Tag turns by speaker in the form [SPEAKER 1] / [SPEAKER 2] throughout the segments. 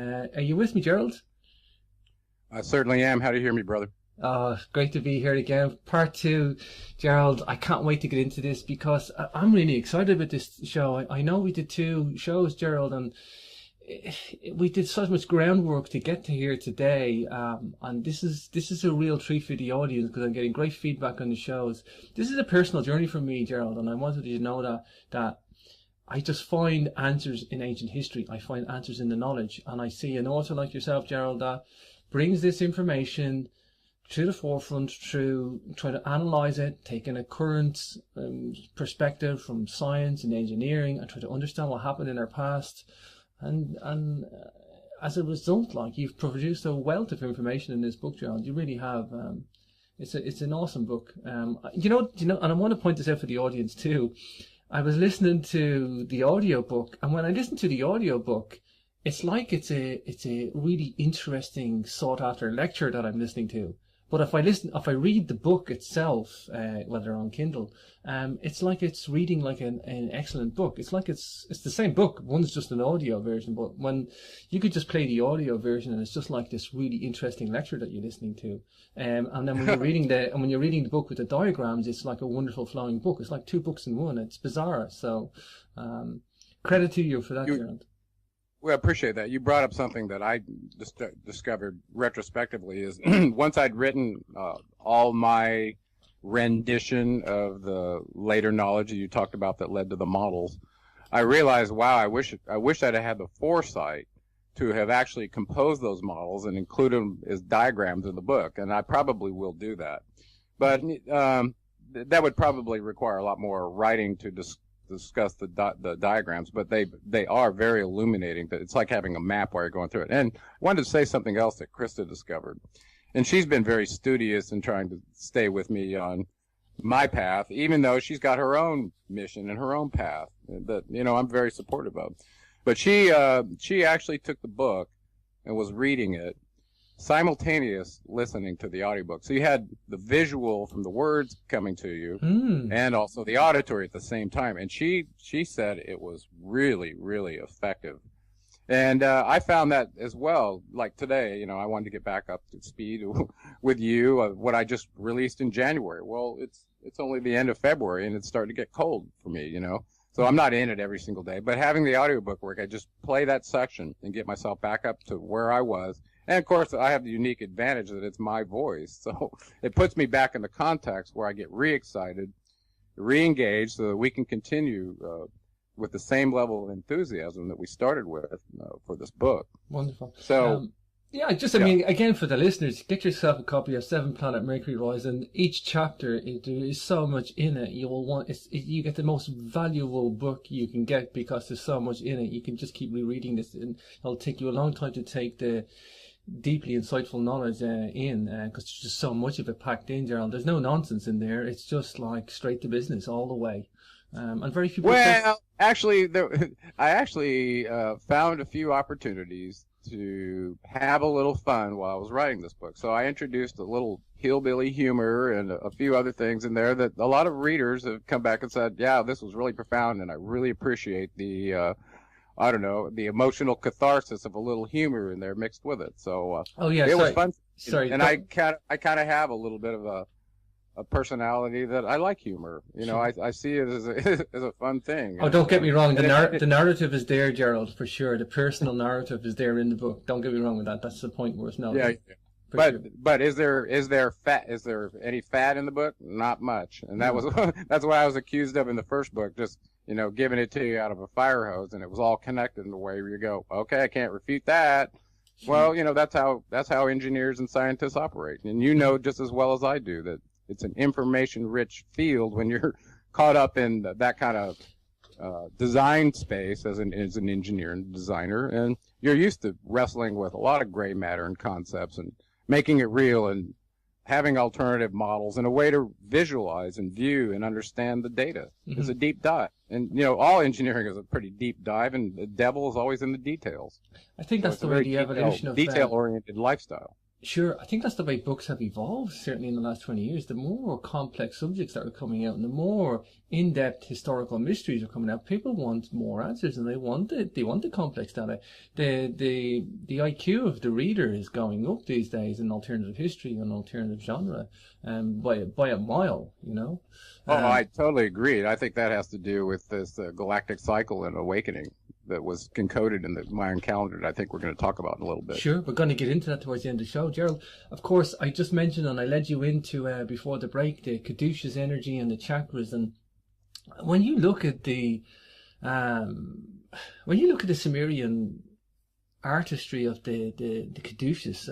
[SPEAKER 1] Are you with me, Gerald?
[SPEAKER 2] I certainly am. How do you hear me, brother?
[SPEAKER 1] Great to be here again. Part two, Gerald. I can't wait to get into this because I'm really excited about this show. I know we did two shows, Gerald, and we did so much groundwork to get to here today. And this is a real treat for the audience because I'm getting great feedback on the shows. This is a personal journey for me, Gerald, and I wanted you to know that I just find answers in ancient history. I find answers in the knowledge, and I see an author like yourself, Gerald, that brings this information to the forefront through trying to analyze it, taking a current perspective from science and engineering, and try to understand what happened in our past. And as a result, like, you've produced a wealth of information in this book, Gerald. You really have. It's an awesome book. You know, and I want to point this out for the audience too. I was listening to the audiobook, and when I listened to the audiobook, it's like it's a really interesting, sought after lecture that I'm listening to. But if I read the book itself, whether on Kindle, it's like it's reading like an excellent book. It's like it's the same book. One's just an audio version, but when you could just play the audio version, and it's just like this really interesting lecture that you're listening to. And then when you're reading the book with the diagrams, it's like a wonderful flowing book. It's like two books in one. It's bizarre. So, credit to you for that, Gerald.
[SPEAKER 2] Well, I appreciate that. You brought up something that I discovered retrospectively is once I'd written all my rendition of the later knowledge that you talked about that led to the models, I realized, wow, I wish I'd have had the foresight to have actually composed those models and include them as diagrams in the book, and I probably will do that. But that would probably require a lot more writing to discuss the diagrams, but they are very illuminating. It's like having a map while you're going through it. And I wanted to say something else that Krista discovered, and she's been very studious in trying to stay with me on my path, even though she's got her own mission and her own path that I'm very supportive of. But she actually took the book and was reading it simultaneous listening to the audiobook. So you had the visual from the words coming to you and also the auditory at the same time. And she said it was really, really effective. And I found that as well. Like today, I wanted to get back up to speed with you, what I just released in January. Well, it's only the end of February and it's starting to get cold for me, So I'm not in it every single day. But having the audiobook work, I just play that section and get myself back up to where I was. And of course, I have the unique advantage that it's my voice. So it puts me back in the context where I get re-excited, re-engaged so that we can continue with the same level of enthusiasm that we started with for this book.
[SPEAKER 1] Wonderful.
[SPEAKER 2] So,
[SPEAKER 1] I mean, again, for the listeners, get yourself a copy of Seven Planet Mercury Rise, and each chapter, there is so much in it. You get the most valuable book you can get because there's so much in it. You can just keep rereading this, and it'll take you a long time to take the deeply insightful knowledge in, because there's just so much of it packed in, Gerald. There's no nonsense in there. It's just like straight to business all the way. And very few people...
[SPEAKER 2] Well, actually, I actually found a few opportunities to have a little fun while I was writing this book. So I introduced a little hillbilly humor and a few other things in there that a lot of readers have come back and said, yeah, this was really profound, and I really appreciate the the emotional catharsis of a little humor in there mixed with it. So it was fun.
[SPEAKER 1] Sorry,
[SPEAKER 2] and I kind of have a little bit of a personality that I like humor. I see it as a fun thing.
[SPEAKER 1] Oh, don't get me wrong. The narrative is there, Gerald, for sure. The personal narrative is there in the book. Don't get me wrong with that. That's the point worth noting.
[SPEAKER 2] Yeah. But is there any fat in the book? Not much. And that's what I was accused of in the first book. Just giving it to you out of a fire hose, and it was all connected in the way where you go, okay, I can't refute that. Well, that's how engineers and scientists operate. And just as well as I do that it's an information-rich field when you're caught up in that kind of design space as an engineer and designer, and you're used to wrestling with a lot of gray matter and concepts and making it real and having alternative models and a way to visualize and view and understand the data is a deep dive. And, all engineering is a pretty deep dive, and the devil is always in the details.
[SPEAKER 1] I think that's the way the evolution of
[SPEAKER 2] detail-oriented lifestyle.
[SPEAKER 1] Sure, I think that's the way books have evolved, certainly in the last 20 years. The more complex subjects that are coming out and the more in-depth historical mysteries are coming out, people want more answers and they want the complex data. The IQ of the reader is going up these days in alternative history and alternative genre, by a mile, you know.
[SPEAKER 2] Oh, I totally agree. I think that has to do with this galactic cycle and awakening that was encoded in the Mayan calendar that I think we're going to talk about in a little bit.
[SPEAKER 1] Sure, we're going to get into that towards the end of the show. Gerald, of course, I just mentioned and I led you into, before the break, the Caduceus energy and the chakras. And when you look at the Sumerian artistry of the Caduceus,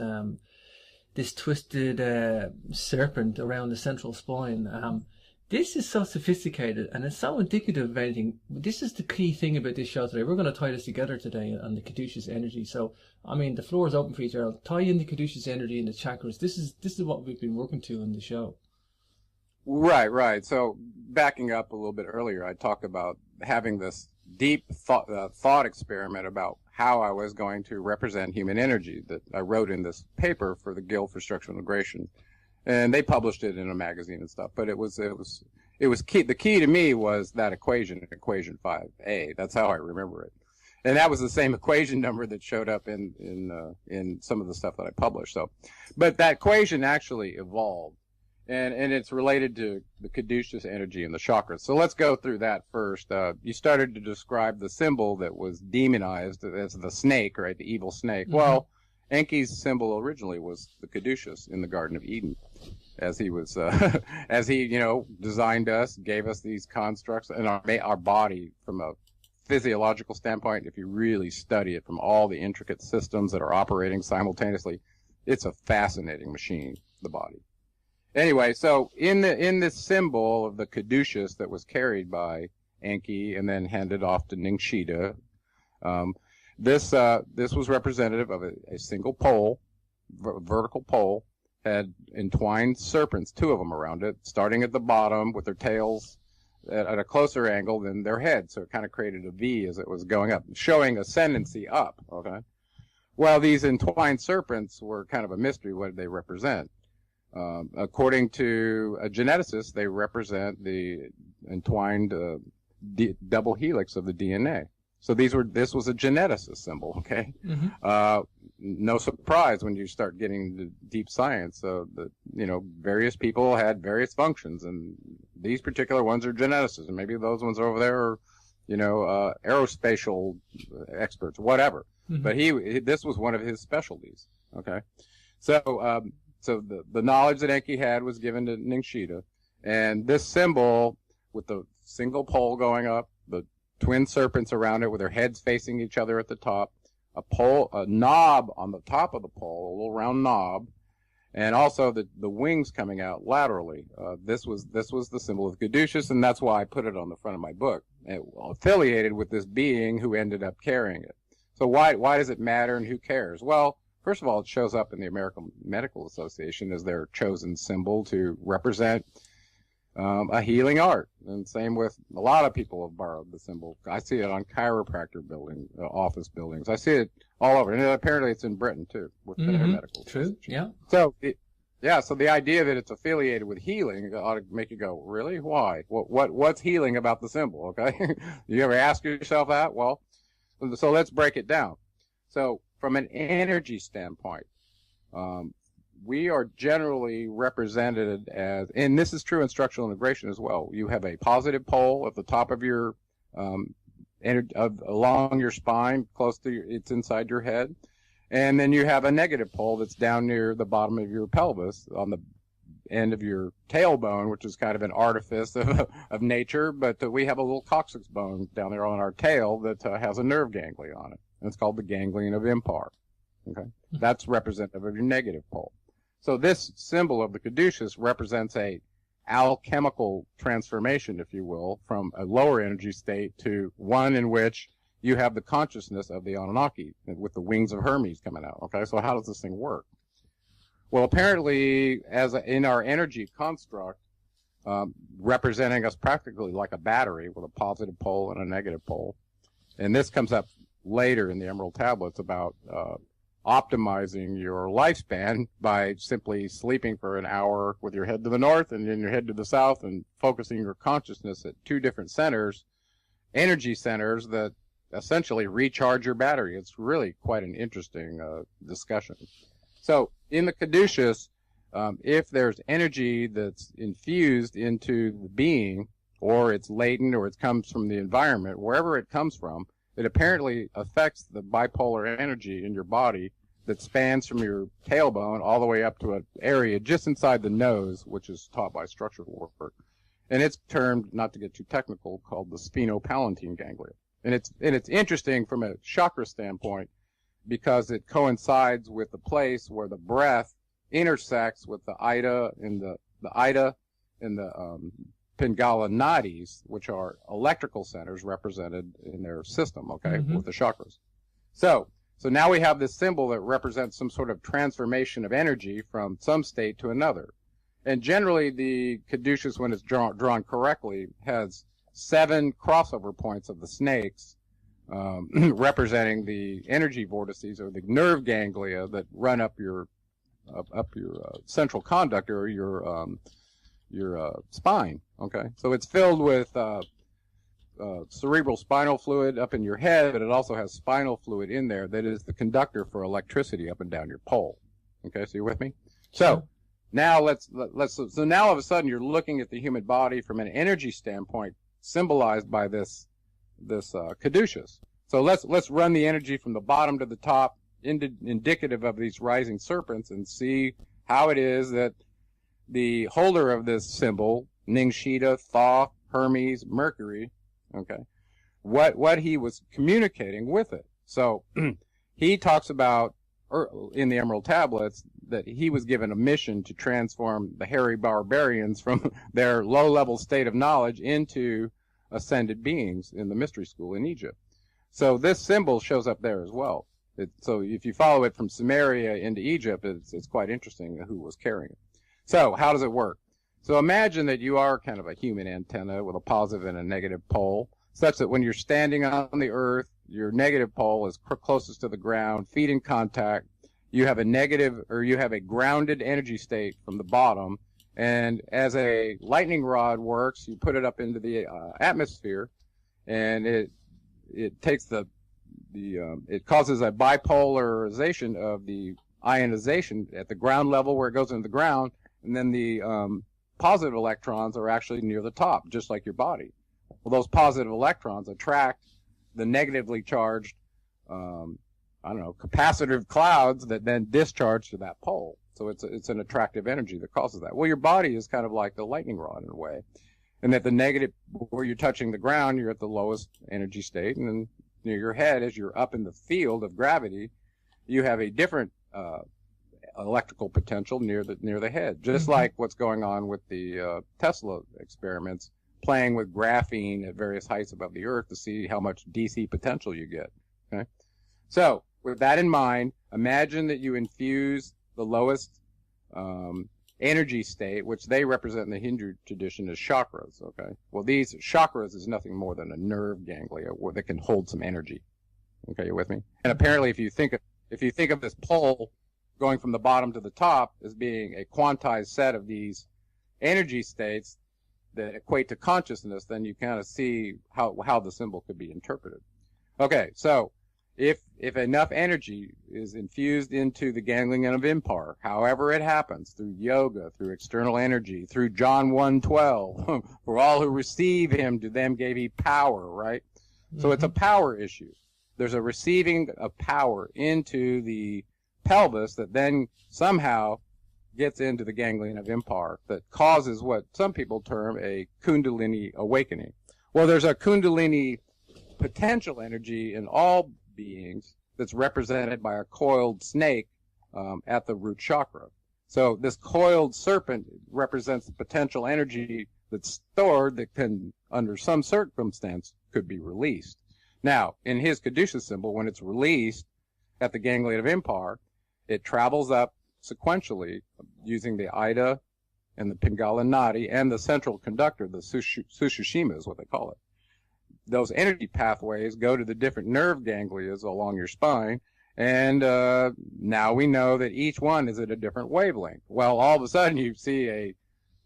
[SPEAKER 1] this twisted serpent around the central spine, this is so sophisticated and it's so indicative of anything. This is the key thing about this show today. We're going to tie this together today on the Caduceus energy. So, I mean, the floor is open for you, Gerald. Tie in the Caduceus energy and the chakras. This is what we've been working to in the show.
[SPEAKER 2] Right. So, backing up a little bit earlier, I talked about having this deep thought experiment about how I was going to represent human energy that I wrote in this paper for the Guild for Structural Integration. And they published it in a magazine and stuff, but it was key. The key to me was that equation 5a. That's how I remember it, and that was the same equation number that showed up in some of the stuff that I published. So, but that equation actually evolved, and it's related to the Caduceus energy and the chakras. So let's go through that first. You started to describe the symbol that was demonized as the snake, right? The evil snake. Mm-hmm. Well, Enki's symbol originally was the Caduceus in the Garden of Eden, as he was, as he, designed us, gave us these constructs, and our body from a physiological standpoint. If you really study it from all the intricate systems that are operating simultaneously, it's a fascinating machine, the body. Anyway, so in this symbol of the Caduceus that was carried by Enki and then handed off to Ningshita, this was representative of a single pole, vertical pole, had entwined serpents, two of them around it, starting at the bottom with their tails at a closer angle than their head. So it kind of created a V as it was going up, showing ascendancy up, okay? Well, these entwined serpents were kind of a mystery. What did they represent? According to a geneticist, they represent the entwined double helix of the DNA. So this was a geneticist symbol, okay? Mm-hmm. No surprise when you start getting into deep science. Various people had various functions, and these particular ones are geneticists, and maybe those ones over there are, aerospatial experts, whatever. Mm-hmm. But this was one of his specialties, okay? So the knowledge that Enki had was given to Ningshita, and this symbol with the single pole going up, the twin serpents around it with their heads facing each other at the top, a knob on the top of the pole, a little round knob, and also the wings coming out laterally. This was the symbol of Caduceus, and that's why I put it on the front of my book, affiliated with this being who ended up carrying it. So why does it matter, and who cares? Well, first of all, it shows up in the American Medical Association as their chosen symbol to represent a healing art. And same with a lot of people have borrowed the symbol. I see it on chiropractor office buildings. I see it all over. And apparently it's in Britain too, with their medical.
[SPEAKER 1] True, yeah.
[SPEAKER 2] So, so the idea that it's affiliated with healing ought to make you go, really? Why? What's healing about the symbol, okay? You ever ask yourself that? Well, so let's break it down. So from an energy standpoint, we are generally represented as, and this is true in structural integration as well. You have a positive pole at the top of your, along your spine, close to it's inside your head. And then you have a negative pole that's down near the bottom of your pelvis on the end of your tailbone, which is kind of an artifice of nature. But we have a little coccyx bone down there on our tail that has a nerve ganglion on it. And it's called the ganglion of Impar. Okay. That's representative of your negative pole. So this symbol of the Caduceus represents a alchemical transformation, if you will, from a lower energy state to one in which you have the consciousness of the Anunnaki with the wings of Hermes coming out. Okay, so how does this thing work? Well, apparently, in our energy construct, representing us practically like a battery with a positive pole and a negative pole, and this comes up later in the Emerald Tablets about optimizing your lifespan by simply sleeping for an hour with your head to the north and then your head to the south and focusing your consciousness at two different centers, energy centers that essentially recharge your battery. It's really quite an interesting discussion. So in the caduceus, if there's energy that's infused into the being, or it's latent, or it comes from the environment, wherever it comes from, it apparently affects the bipolar energy in your body that spans from your tailbone all the way up to an area just inside the nose, which is taught by structural work. And it's termed, not to get too technical, called the sphenopalatine ganglia. And it's interesting from a chakra standpoint because it coincides with the place where the breath intersects with the Ida and the Pingala nadis, which are electrical centers represented in their system, okay, with the chakras. So now we have this symbol that represents some sort of transformation of energy from some state to another. And generally the caduceus, when it's drawn correctly, has 7 crossover points of the snakes, representing the energy vortices or the nerve ganglia that run up your central conduct or your spine. Okay, so it's filled with cerebral spinal fluid up in your head, but it also has spinal fluid in there that is the conductor for electricity up and down your pole. Okay, so you're with me? So now so now all of a sudden you're looking at the human body from an energy standpoint, symbolized by this caduceus. So let's run the energy from the bottom to the top, indicative of these rising serpents, and see how it is that the holder of this symbol, Ningshita, Thoth, Hermes, Mercury, okay, what he was communicating with it. So he talks about in the Emerald Tablets that he was given a mission to transform the hairy barbarians from their low-level state of knowledge into ascended beings in the mystery school in Egypt. So this symbol shows up there as well. So if you follow it from Sumeria into Egypt, it's quite interesting who was carrying it. So how does it work? So imagine that you are kind of a human antenna with a positive and a negative pole, such that when you're standing on the earth, your negative pole is closest to the ground, feet in contact. You have a negative, or you have a grounded energy state from the bottom. And as a lightning rod works, you put it up into the atmosphere, and it takes it causes a bipolarization of the ionization at the ground level where it goes into the ground, and then the positive electrons are actually near the top, just like your body. Well, those positive electrons attract the negatively charged, capacitive clouds that then discharge to that pole. So it's an attractive energy that causes that. Well, your body is kind of like the lightning rod in a way, and that the negative, where you're touching the ground, you're at the lowest energy state, and then near your head, as you're up in the field of gravity, you have a different electrical potential near the head, just like what's going on with the Tesla experiments, playing with graphene at various heights above the earth to see how much DC potential you get. Okay, so with that in mind, imagine that you infuse the lowest energy state, which they represent in the Hindu tradition as chakras. Okay, well, these chakras is nothing more than a nerve ganglia that can hold some energy. Okay, you with me? And apparently, if you think of this pole going from the bottom to the top as being a quantized set of these energy states that equate to consciousness, then you kind of see how the symbol could be interpreted. Okay, so if enough energy is infused into the ganglion of Impar, however it happens, through yoga, through external energy, through John 1:12, for all who receive him, to them gave he power, right? So it's a power issue. There's a receiving of power into the pelvis that then somehow gets into the ganglion of Impar that causes what some people term a Kundalini awakening. Well, there's a Kundalini potential energy in all beings that's represented by a coiled snake at the root chakra. So this coiled serpent represents the potential energy that's stored that can, under some circumstance, could be released. Now, in his caduceus symbol, when it's released at the ganglion of Impar, it travels up sequentially using the Ida and the Pingala Nadi and the central conductor, the Sushushima is what they call it. Those energy pathways go to the different nerve ganglias along your spine, And now we know that each one is at a different wavelength. Well, all of a sudden you see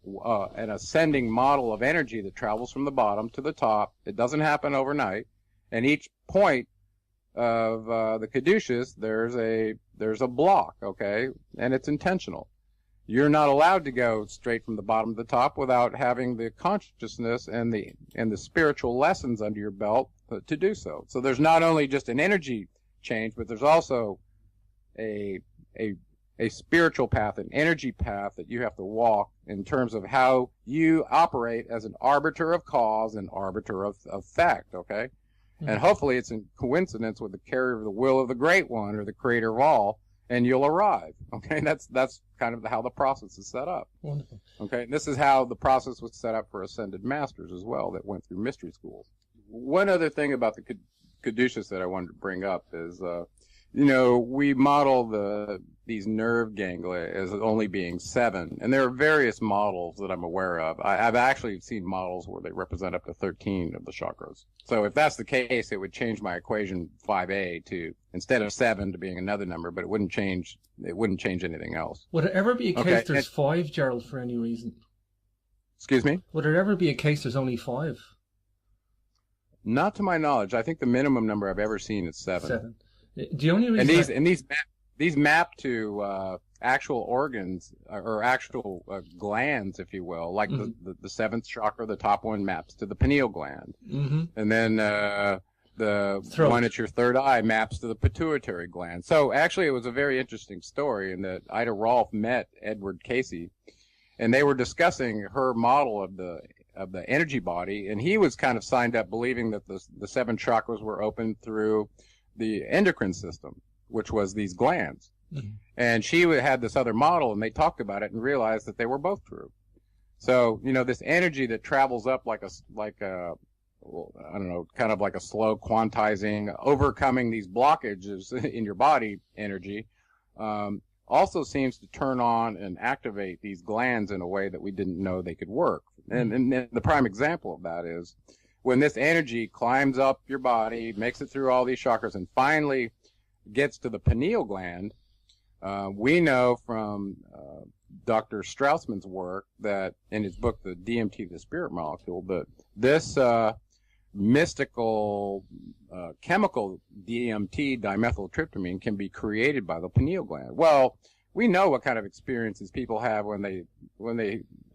[SPEAKER 2] an ascending model of energy that travels from the bottom to the top. It doesn't happen overnight. And each point of the caduceus, there's a block, okay? And it's intentional. You're not allowed to go straight from the bottom to the top without having the consciousness and the spiritual lessons under your belt to do so. So there's not only just an energy change, but there's also a spiritual path, an energy path that you have to walk in terms of how you operate as an arbiter of cause and arbiter of fact, okay? Mm-hmm. And hopefully it's in coincidence with the carrier of the will of the Great One or the creator of all, and you'll arrive, okay? That's kind of how the process is set up.
[SPEAKER 1] Wonderful.
[SPEAKER 2] Okay, and this is how the process was set up for ascended masters as well that went through mystery schools. One other thing about the caduceus that I wanted to bring up is, we model these nerve ganglia as only being 7, and there are various models that I'm aware of. I've actually seen models where they represent up to 13 of the chakras. So if that's the case, it would change my equation 5a to, instead of 7 to being another number, but it wouldn't change anything else.
[SPEAKER 1] Would it ever be a case there's 5, Gerald, for any reason?
[SPEAKER 2] Excuse me?
[SPEAKER 1] Would it ever be a case there's only 5?
[SPEAKER 2] Not to my knowledge. I think the minimum number I've ever seen is 7. 7.
[SPEAKER 1] The only reason
[SPEAKER 2] these map to actual organs or actual glands, if you will, like mm-hmm. the 7th chakra. The top one maps to the pineal gland, mm-hmm. and then the throat. One at your third eye maps to the pituitary gland. So actually, it was a very interesting story in that Ida Rolf met Edward Casey, and they were discussing her model of the energy body, and he was kind of signed up believing that the 7 chakras were open through the endocrine system, which was these glands. Mm-hmm. And she had this other model, and they talked about it and realized that they were both true. So, this energy that travels up like a I don't know, kind of like a slow quantizing, overcoming these blockages in your body energy, also seems to turn on and activate these glands in a way that we didn't know they could work. Mm-hmm. And the prime example of that is when this energy climbs up your body, makes it through all these chakras, and finally gets to the pineal gland, we know from Dr. Straussman's work that in his book, The DMT, the Spirit Molecule, that this mystical chemical DMT, dimethyltryptamine, can be created by the pineal gland. Well, we know what kind of experiences people have when they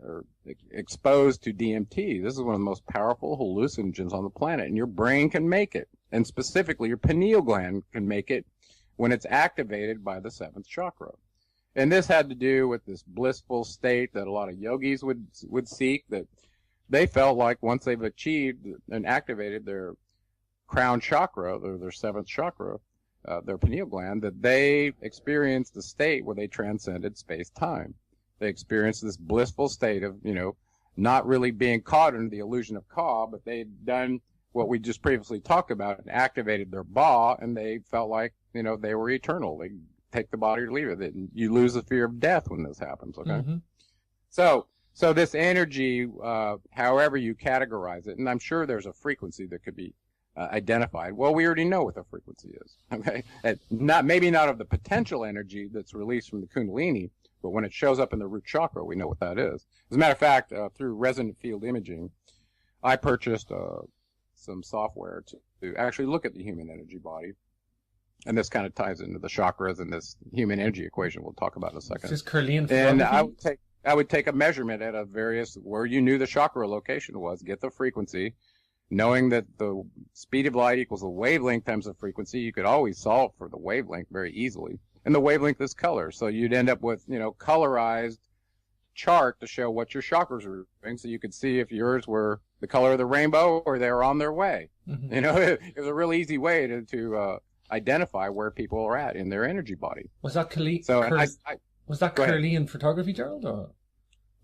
[SPEAKER 2] are exposed to DMT. This is one of the most powerful hallucinogens on the planet, and your brain can make it, and specifically your pineal gland can make it when it's activated by the 7th chakra. And this had to do with this blissful state that a lot of yogis would seek, that they felt like once they've achieved and activated their crown chakra, or their 7th chakra, their pineal gland, that they experienced the state where they transcended space-time. They experienced this blissful state of, not really being caught under the illusion of Ka, but they'd done what we just previously talked about and activated their Ba, and they felt like, they were eternal. They take the body or leave it. And you lose the fear of death when this happens, okay? Mm-hmm. So this energy, however you categorize it, and I'm sure there's a frequency that could be identified. Well, we already know what the frequency is, okay? Maybe not of the potential energy that's released from the Kundalini, but when it shows up in the root chakra, we know what that is. As a matter of fact, through resonant field imaging, I purchased some software to actually look at the human energy body. And this kind of ties into the chakras and this human energy equation we'll talk about in a second.
[SPEAKER 1] Is this Kirlian
[SPEAKER 2] photography? And I would take a measurement at where you knew the chakra location was, get the frequency, knowing that the speed of light equals the wavelength times the frequency. You could always solve for the wavelength very easily. And the wavelength is color. So you'd end up with, colorized chart to show what your chakras were doing, so you could see if yours were the color of the rainbow or they were on their way. Mm-hmm. It was a really easy way to identify where people are at in their energy body.
[SPEAKER 1] Was that Kirlian photography, Gerald? Or?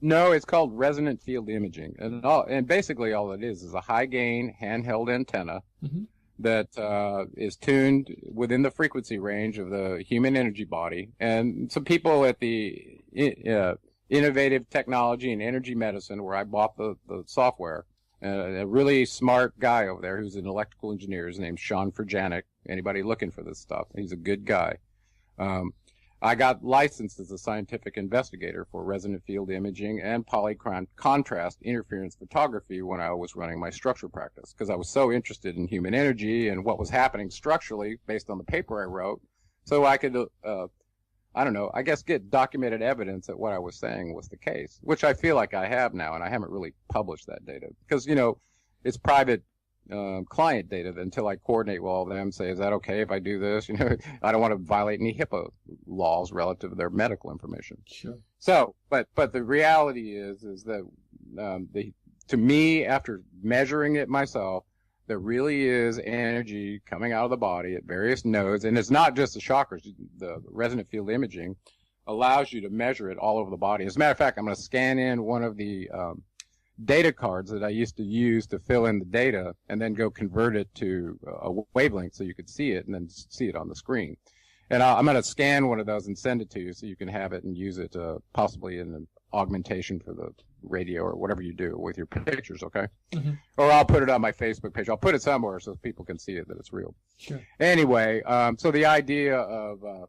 [SPEAKER 2] No, it's called resonant field imaging, and basically all it is a high gain handheld antenna mm-hmm. that is tuned within the frequency range of the human energy body. And some people at the Innovative Technology and Energy Medicine, where I bought the software, a really smart guy over there who's an electrical engineer. His name's Sean Furjanic. Anybody looking for this stuff? He's a good guy. I got licensed as a scientific investigator for resonant field imaging and polycontrast interference photography when I was running my structure practice, because I was so interested in human energy and what was happening structurally based on the paper I wrote, so I could, I don't know, I guess get documented evidence that what I was saying was the case, which I feel like I have now, and I haven't really published that data because, you know, it's private client data until I coordinate with all of them, say, is that okay if I do this? You know, I don't want to violate any HIPAA laws relative to their medical information.
[SPEAKER 1] Sure.
[SPEAKER 2] So, but the reality is that to me, after measuring it myself, there really is energy coming out of the body at various nodes, and it's not just the chakras. The resonant field imaging allows you to measure it all over the body. As a matter of fact, I'm going to scan in one of the data cards that I used to use to fill in the data and then go convert it to a wavelength so you could see it and then see it on the screen. And I'm going to scan one of those and send it to you so you can have it and use it possibly in an augmentation for the radio or whatever you do with your pictures, okay? Mm-hmm. Or I'll put it on my Facebook page. I'll put it somewhere so people can see it, that it's real.
[SPEAKER 1] Sure.
[SPEAKER 2] Anyway, so the idea of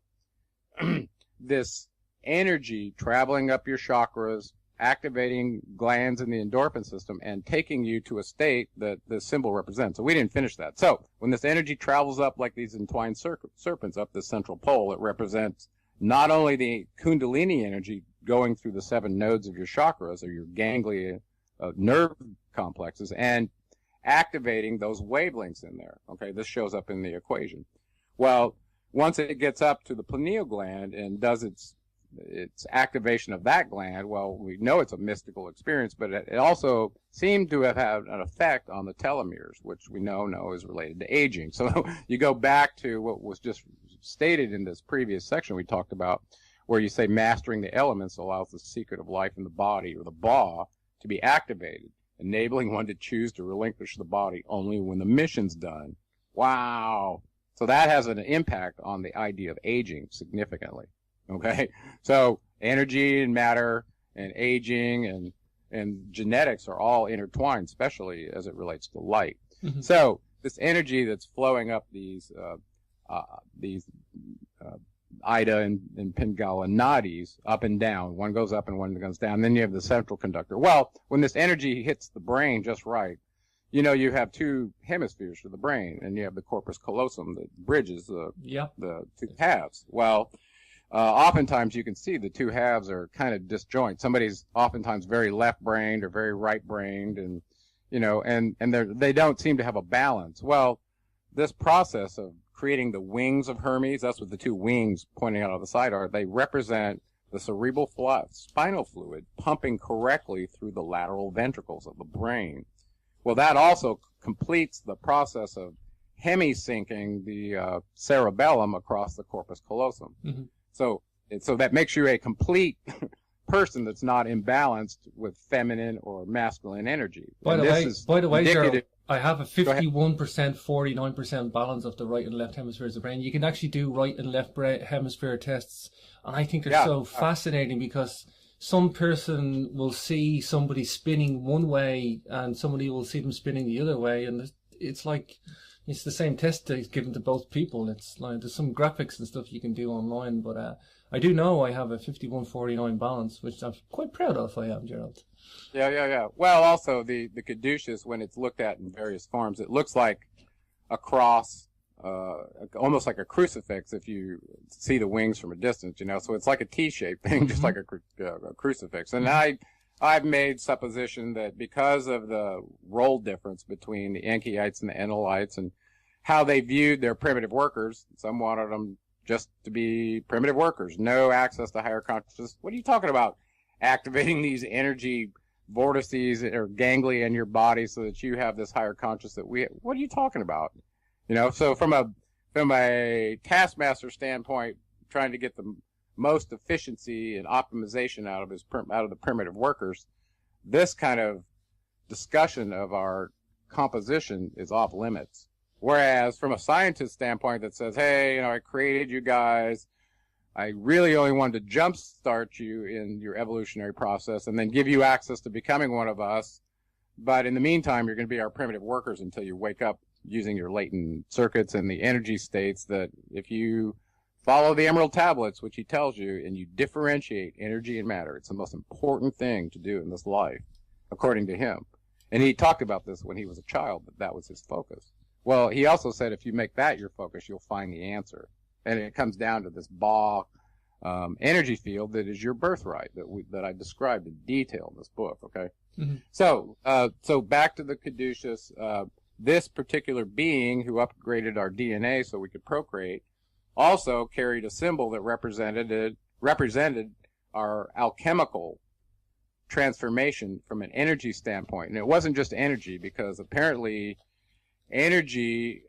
[SPEAKER 2] this energy traveling up your chakras, activating glands in the endorphin system, and taking you to a state that the symbol represents. So we didn't finish that. So when this energy travels up like these entwined serpents up the central pole, it represents not only the kundalini energy going through the 7 nodes of your chakras or your ganglia nerve complexes and activating those wavelengths in there. Okay, this shows up in the equation. Well, once it gets up to the pineal gland and does its activation of that gland, well, we know it's a mystical experience, but it also seemed to have had an effect on the telomeres, which we know is related to aging. So you go back to what was just stated in this previous section we talked about, where you say mastering the elements allows the secret of life in the body, or the ba, to be activated, enabling one to choose to relinquish the body only when the mission's done. Wow. So that has an impact on the idea of aging significantly. Okay, so energy and matter and aging and genetics are all intertwined, especially as it relates to light. Mm-hmm. So this energy that's flowing up these Ida and Pingala nadis up and down, one goes up and one goes down. Then you have the central conductor. Well, when this energy hits the brain just right, you know, you have 2 hemispheres for the brain, and you have the corpus callosum that bridges the 2 halves. Well, oftentimes you can see the 2 halves are kind of disjoint. Somebody's oftentimes very left-brained or very right-brained, and you know, and they don't seem to have a balance. Well, this process of creating the wings of Hermes, that's what the 2 wings pointing out of the side are. They represent the cerebral spinal fluid pumping correctly through the lateral ventricles of the brain. Well, that also completes the process of hemisyncing the cerebellum across the corpus callosum. Mm-hmm. So that makes you a complete person that's not imbalanced with feminine or masculine energy.
[SPEAKER 1] By the way, Gerald, I have a 51%, 49% balance of the right and left hemispheres of the brain. You can actually do right and left hemisphere tests, and I think they're so fascinating because some person will see somebody spinning one way and somebody will see them spinning the other way, and it's like it's the same test that's given to both people. It's like there's some graphics and stuff you can do online, but I do know I have a 51-49 balance, which I'm quite proud of. I am, Gerald.
[SPEAKER 2] Yeah. Well, also the caduceus, when it's looked at in various forms, it looks like a cross, almost like a crucifix if you see the wings from a distance, you know. So it's like a T-shaped thing, just like a crucifix. And I've made supposition that because of the role difference between the Enkyites and the Enelites and how they viewed their primitive workers, some wanted them just to be primitive workers, no access to higher consciousness. What are you talking about? Activating these energy vortices or ganglia in your body so that you have this higher consciousness what are you talking about? You know, so from a taskmaster standpoint, trying to get the most efficiency and optimization out of the primitive workers, this kind of discussion of our composition is off limits. Whereas from a scientist standpoint that says, hey, you know, I created you guys, I really only wanted to jumpstart you in your evolutionary process and then give you access to becoming one of us, But in the meantime, you're going to be our primitive workers until you wake up using your latent circuits and the energy states that if you follow the Emerald Tablets, which he tells you, and you differentiate energy and matter, it's the most important thing to do in this life, according to him. And he talked about this when he was a child, that was his focus. Well, he also said if you make that your focus, you'll find the answer. And it comes down to this energy field that is your birthright that I described in detail in this book, okay?
[SPEAKER 1] Mm-hmm.
[SPEAKER 2] So back to the Caduceus, this particular being who upgraded our DNA so we could procreate also carried a symbol that represented our alchemical transformation from an energy standpoint. And it wasn't just energy, because apparently energy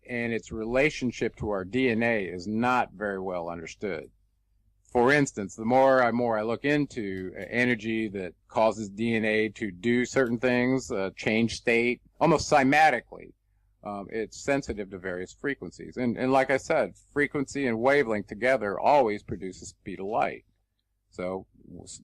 [SPEAKER 2] and its relationship to our DNA is not very well understood. For instance, the more I look into energy that causes DNA to do certain things, change state, almost cymatically, it's sensitive to various frequencies. And like I said, frequency and wavelength together always produce the speed of light. So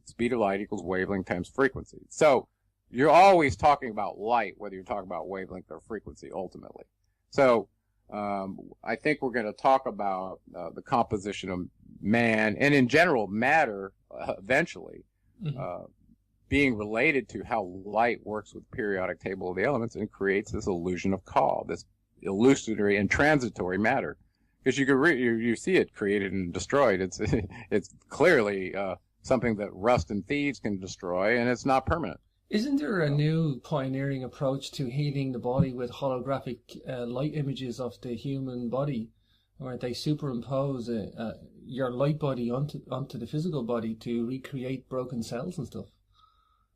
[SPEAKER 2] speed of light equals wavelength times frequency. So you're always talking about light, whether you're talking about wavelength or frequency ultimately. So I think we're going to talk about the composition of man and in general matter eventually, being related to how light works with the periodic table of the elements and creates this illusion of call, this illusory and transitory matter. Because you see it created and destroyed. It's clearly something that rust and thieves can destroy, and it's not permanent.
[SPEAKER 1] Isn't there a new pioneering approach to healing the body with holographic light images of the human body, where they superimpose your light body onto the physical body to recreate broken cells and stuff?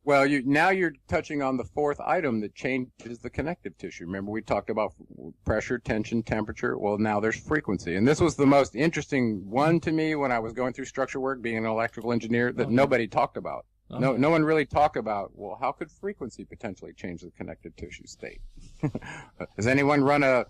[SPEAKER 2] Well, now you're touching on the fourth item that changes the connective tissue. Remember, we talked about pressure, tension, temperature. Well, now there's frequency. And this was the most interesting one to me when I was going through structure work, being an electrical engineer, that nobody talked about. No one really talked about, well, how could frequency potentially change the connective tissue state? Has anyone run a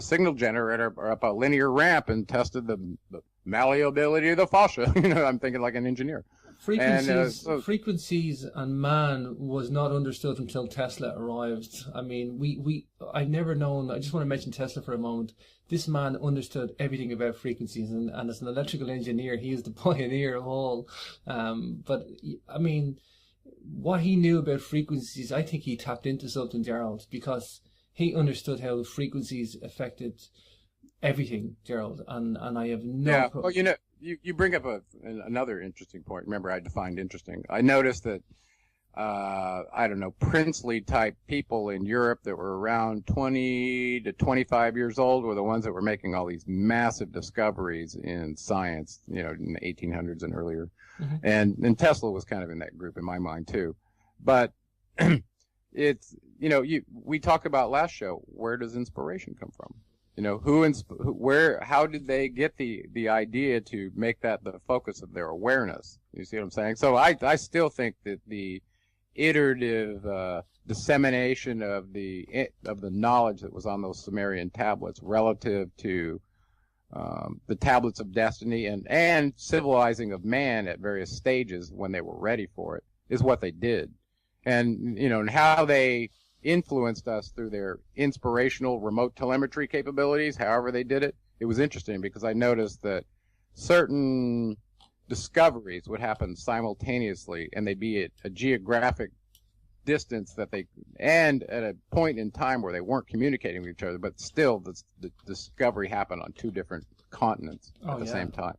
[SPEAKER 2] signal generator or up a linear ramp and tested the malleability of the fascia? I'm thinking like an engineer.
[SPEAKER 1] Frequencies and man was not understood until Tesla arrived. I mean, I've never known. I just want to mention Tesla for a moment. This man understood everything about frequencies, and as an electrical engineer, he is the pioneer of all. But I mean, what he knew about frequencies, I think he tapped into something, Gerald, because he understood how frequencies affected everything, Gerald. And I have no.
[SPEAKER 2] Well, you bring up another interesting point. Remember, I defined interesting. I noticed that, I don't know, princely type people in Europe that were around 20 to 25 years old were the ones that were making all these massive discoveries in science, in the 1800s and earlier. Mm-hmm. And Tesla was kind of in that group in my mind too. But it's, we talked about last show, where does inspiration come from? How did they get the idea to make that the focus of their awareness? You see what I'm saying? So I still think that the iterative dissemination of the knowledge that was on those Sumerian tablets relative to the tablets of destiny and civilizing of man at various stages when they were ready for it is what they did. And, and how they influenced us through their inspirational remote telemetry capabilities, however they did it. It was interesting because I noticed that certain discoveries would happen simultaneously, and they'd be at a geographic distance and at a point in time where they weren't communicating with each other, but still the discovery happened on two different continents at the same time.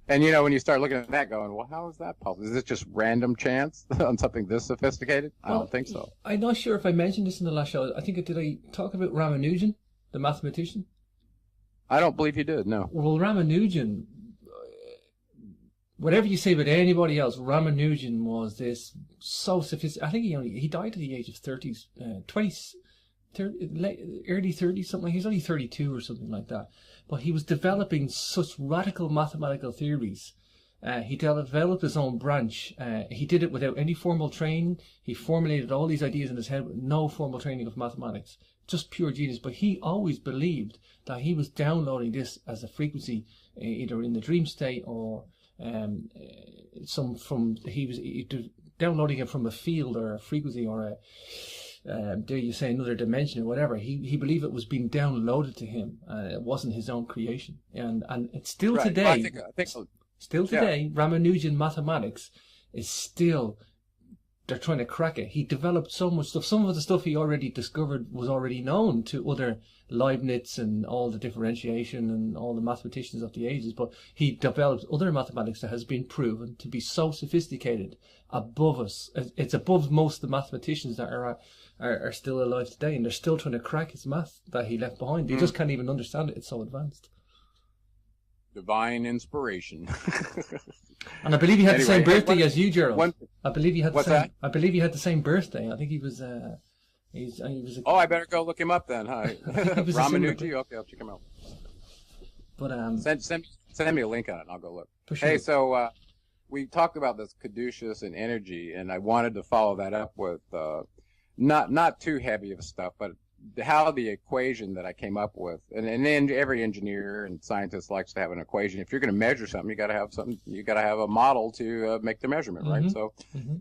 [SPEAKER 2] And, when you start looking at that going, well, how is that possible? Is this just random chance on something this sophisticated? I don't think so.
[SPEAKER 1] I'm not sure if I mentioned this in the last show. Did I talk about Ramanujan, the mathematician?
[SPEAKER 2] I don't believe you did, no.
[SPEAKER 1] Well, Ramanujan, whatever you say about anybody else, Ramanujan was this so sophisticated. I think he died at the age of 30s, 20s. Early 30s, something. He was only 32 or something like that. But he was developing such radical mathematical theories. He developed his own branch. He did it without any formal training. He formulated all these ideas in his head with no formal training of mathematics. Just pure genius. But he always believed that he was downloading this as a frequency, either in the dream state or he was downloading it from a field or a frequency or dare you say, another dimension or whatever. He believed it was being downloaded to him. It wasn't his own creation. And it's still
[SPEAKER 2] Right.
[SPEAKER 1] today.
[SPEAKER 2] Well, I think so.
[SPEAKER 1] Still today, Ramanujan mathematics is still, they're trying to crack it. He developed so much stuff. Some of the stuff he already discovered was already known to other Leibniz and all the differentiation and all the mathematicians of the ages, but he developed other mathematics that has been proven to be so sophisticated, above us. It's above most of the mathematicians that are still alive today, and they're still trying to crack his math that he left behind. They just can't even understand it. It's so advanced.
[SPEAKER 2] Divine inspiration.
[SPEAKER 1] And I believe he had the same birthday as you, Gerald.
[SPEAKER 2] I believe he had the
[SPEAKER 1] same birthday. I think he was.
[SPEAKER 2] Oh, I better go look him up then, huh? Ramanujan. Okay, I'll check him out.
[SPEAKER 1] But
[SPEAKER 2] send me a link on it, and I'll go look.
[SPEAKER 1] Sure.
[SPEAKER 2] Hey, so we talked about this caduceus and energy, and I wanted to follow that up with not too heavy of stuff, but how the equation that I came up with, and then every engineer and scientist likes to have an equation. If you're going to measure something, you got to have something. You got to have a model to make the measurement, right? So,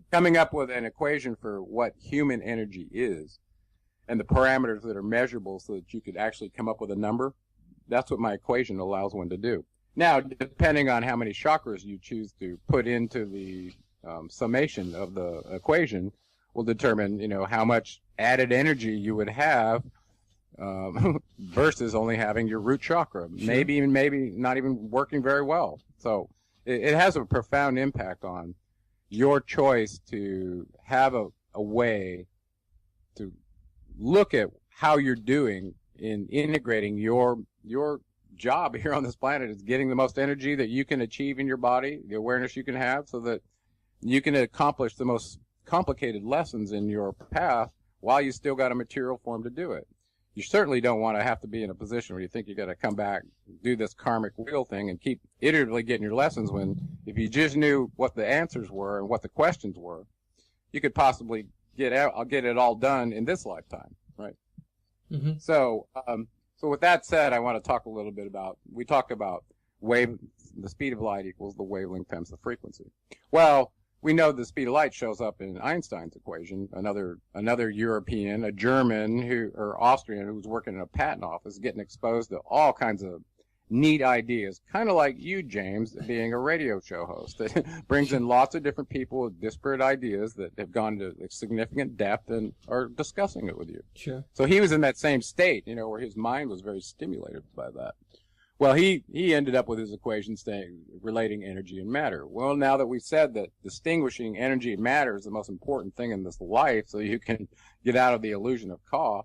[SPEAKER 2] coming up with an equation for what human energy is, and the parameters that are measurable, so that you could actually come up with a number. That's what my equation allows one to do. Now, depending on how many chakras you choose to put into the summation of the equation, will determine, how much added energy you would have versus only having your root chakra. Sure. Maybe not even working very well. So it has a profound impact on your choice to have a way to look at how you're doing in integrating your job here on this planet is getting the most energy that you can achieve in your body, the awareness you can have, so that you can accomplish the most complicated lessons in your path while you still got a material form to do it. You certainly don't want to have to be in a position where you think you got to come back, do this karmic wheel thing, and keep iteratively getting your lessons, when if you just knew what the answers were and what the questions were, you could possibly get it all done in this lifetime, right? So with that said, I want to talk a little bit about, we talked about the speed of light equals the wavelength times the frequency. Well, we know the speed of light shows up in Einstein's equation. Another European, a German or Austrian who was working in a patent office, getting exposed to all kinds of neat ideas, kind of like you, James, being a radio show host that brings in lots of different people with disparate ideas that have gone to significant depth and are discussing it with you.
[SPEAKER 1] Sure.
[SPEAKER 2] So he was in that same state, where his mind was very stimulated by that. Well, he ended up with his equation relating energy and matter. Well, now that we've said that distinguishing energy and matter is the most important thing in this life, so you can get out of the illusion of Ka,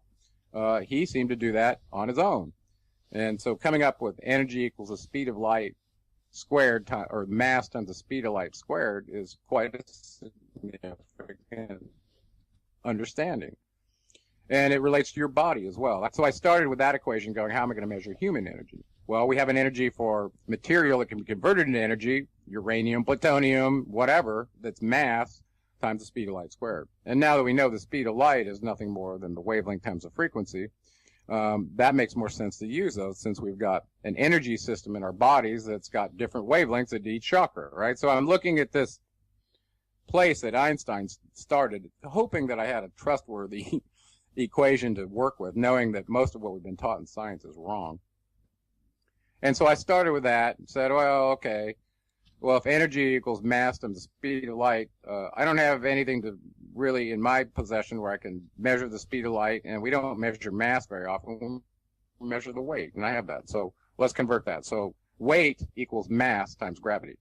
[SPEAKER 2] he seemed to do that on his own. And so coming up with energy equals the speed of light squared, or mass times the speed of light squared, is quite a significant understanding. And it relates to your body as well. So I started with that equation going, how am I going to measure human energy? Well, we have an energy for material that can be converted into energy, uranium, plutonium, whatever, that's mass times the speed of light squared. And now that we know the speed of light is nothing more than the wavelength times the frequency, that makes more sense to use those, since we've got an energy system in our bodies that's got different wavelengths at each chakra, right? So I'm looking at this place that Einstein started, hoping that I had a trustworthy equation to work with, knowing that most of what we've been taught in science is wrong. And so I started with that and said, well, okay, well, if energy equals mass times the speed of light, I don't have anything to really in my possession where I can measure the speed of light, and we don't measure mass very often. We measure the weight, and I have that. So let's convert that. So weight equals mass times gravity.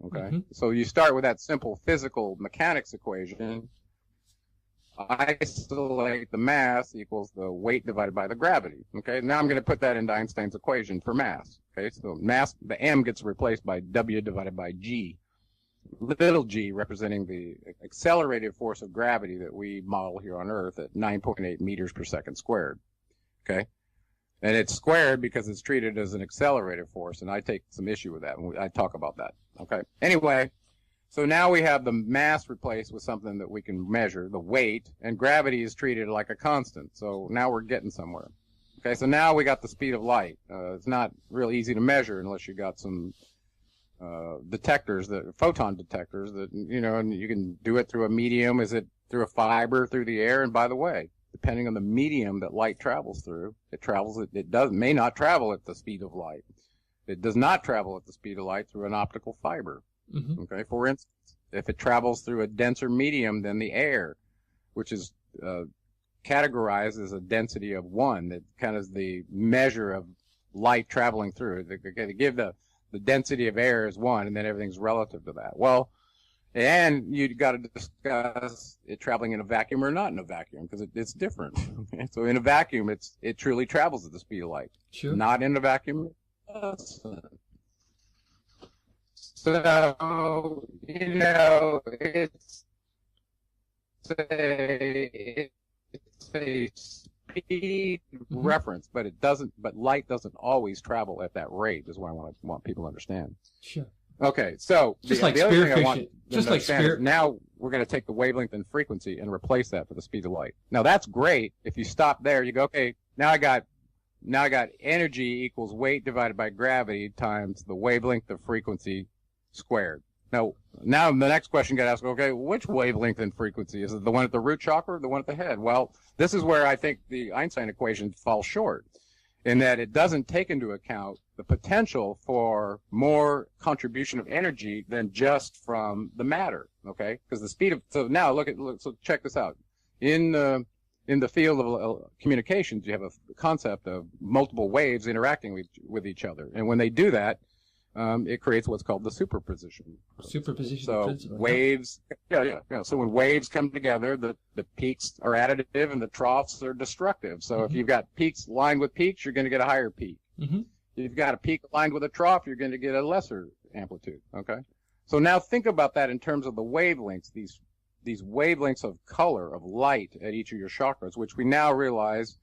[SPEAKER 2] Okay? So you start with that simple physical mechanics equation. Isolate the mass equals the weight divided by the gravity. Okay, now I'm going to put that into Einstein's equation for mass. Okay, so mass, the m gets replaced by w divided by g. Little g representing the accelerated force of gravity that we model here on Earth at 9.8 meters per second squared. Okay, and it's squared because it's treated as an accelerated force, and I take some issue with that, and I talk about that. Okay, anyway. So now we have the mass replaced with something that we can measure, the weight, and gravity is treated like a constant. So now we're getting somewhere. Okay, so now we got the speed of light. It's not real easy to measure unless you got some detectors, the photon detectors that, you know, and you can do it through a medium. Is it through a fiber, through the air? And by the way, depending on the medium that light travels through, may not travel at the speed of light. It does not travel at the speed of light through an optical fiber.
[SPEAKER 1] Mm-hmm.
[SPEAKER 2] Okay. For instance, if it travels through a denser medium than the air, which is, categorized as a density of 1, that kind of is the measure of light traveling through. They give the density of air as 1, and then everything's relative to that. Well, and you got to discuss it traveling in a vacuum or not in a vacuum, because it's different. Okay? So in a vacuum, it truly travels at the speed of light.
[SPEAKER 1] Sure.
[SPEAKER 2] Not in a vacuum, it doesn't. So, you know, it's a speed reference, but light doesn't always travel at that rate, is what I want people to understand.
[SPEAKER 1] Sure.
[SPEAKER 2] Okay, so
[SPEAKER 1] just
[SPEAKER 2] the
[SPEAKER 1] like
[SPEAKER 2] other
[SPEAKER 1] spirit
[SPEAKER 2] thing I want
[SPEAKER 1] fiction.
[SPEAKER 2] to
[SPEAKER 1] Just like
[SPEAKER 2] understand is
[SPEAKER 1] spirit.
[SPEAKER 2] now we're going to take the wavelength and frequency and replace that for the speed of light. Now that's great. If you stop there, you go, okay, now I got energy equals weight divided by gravity times the wavelength of frequency squared. Now the next question you got to ask, okay, which wavelength and frequency? Is it the one at the root chakra or the one at the head? Well, this is where I think the Einstein equation falls short, in that it doesn't take into account the potential for more contribution of energy than just from the matter. Okay, because the speed of, so now so check this out. In the field of communications, you have a concept of multiple waves interacting with each other, and when they do that, it creates what's called the superposition.
[SPEAKER 1] Superposition
[SPEAKER 2] So
[SPEAKER 1] principle.
[SPEAKER 2] waves, yeah. So when waves come together, the peaks are additive and the troughs are destructive. So if you've got peaks lined with peaks, you're going to get a higher peak.
[SPEAKER 1] Mm-hmm.
[SPEAKER 2] If you've got a peak aligned with a trough, you're going to get a lesser amplitude. Okay. So now think about that in terms of the wavelengths, these wavelengths of color, of light at each of your chakras, which we now realize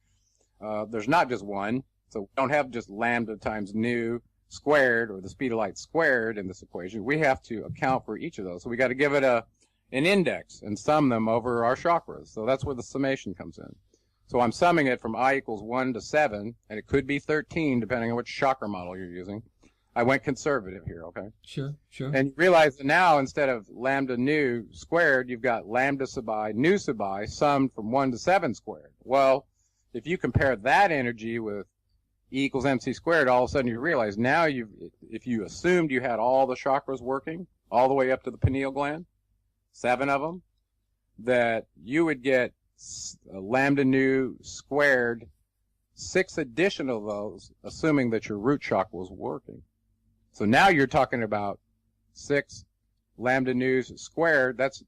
[SPEAKER 2] there's not just one. So we don't have just lambda times nu squared, or the speed of light squared, in this equation. We have to account for each of those. So we got to give it an index and sum them over our chakras. So that's where the summation comes in. So I'm summing it from I equals 1 to 7, and it could be 13 depending on which chakra model you're using. I went conservative here, okay?
[SPEAKER 1] Sure.
[SPEAKER 2] And you realize that now, instead of lambda nu squared, you've got lambda sub I, nu sub I, summed from 1 to 7 squared. Well, if you compare that energy with E equals mc squared, all of a sudden you realize now if you assumed you had all the chakras working all the way up to the pineal gland, 7 of them, that you would get lambda nu squared, 6 additional of those, assuming that your root chakra was working. So now you're talking about 6 lambda nu's squared. That's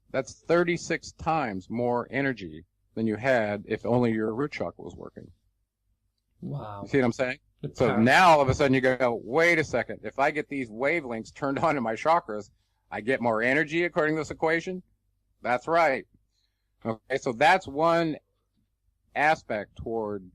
[SPEAKER 2] 36 times more energy than you had if only your root chakra was working.
[SPEAKER 1] Wow.
[SPEAKER 2] You see what I'm saying?
[SPEAKER 1] It's
[SPEAKER 2] So
[SPEAKER 1] powerful.
[SPEAKER 2] now all of a sudden you go, wait a second. If I get these wavelengths turned on in my chakras, I get more energy according to this equation? That's right. Okay, so that's one aspect toward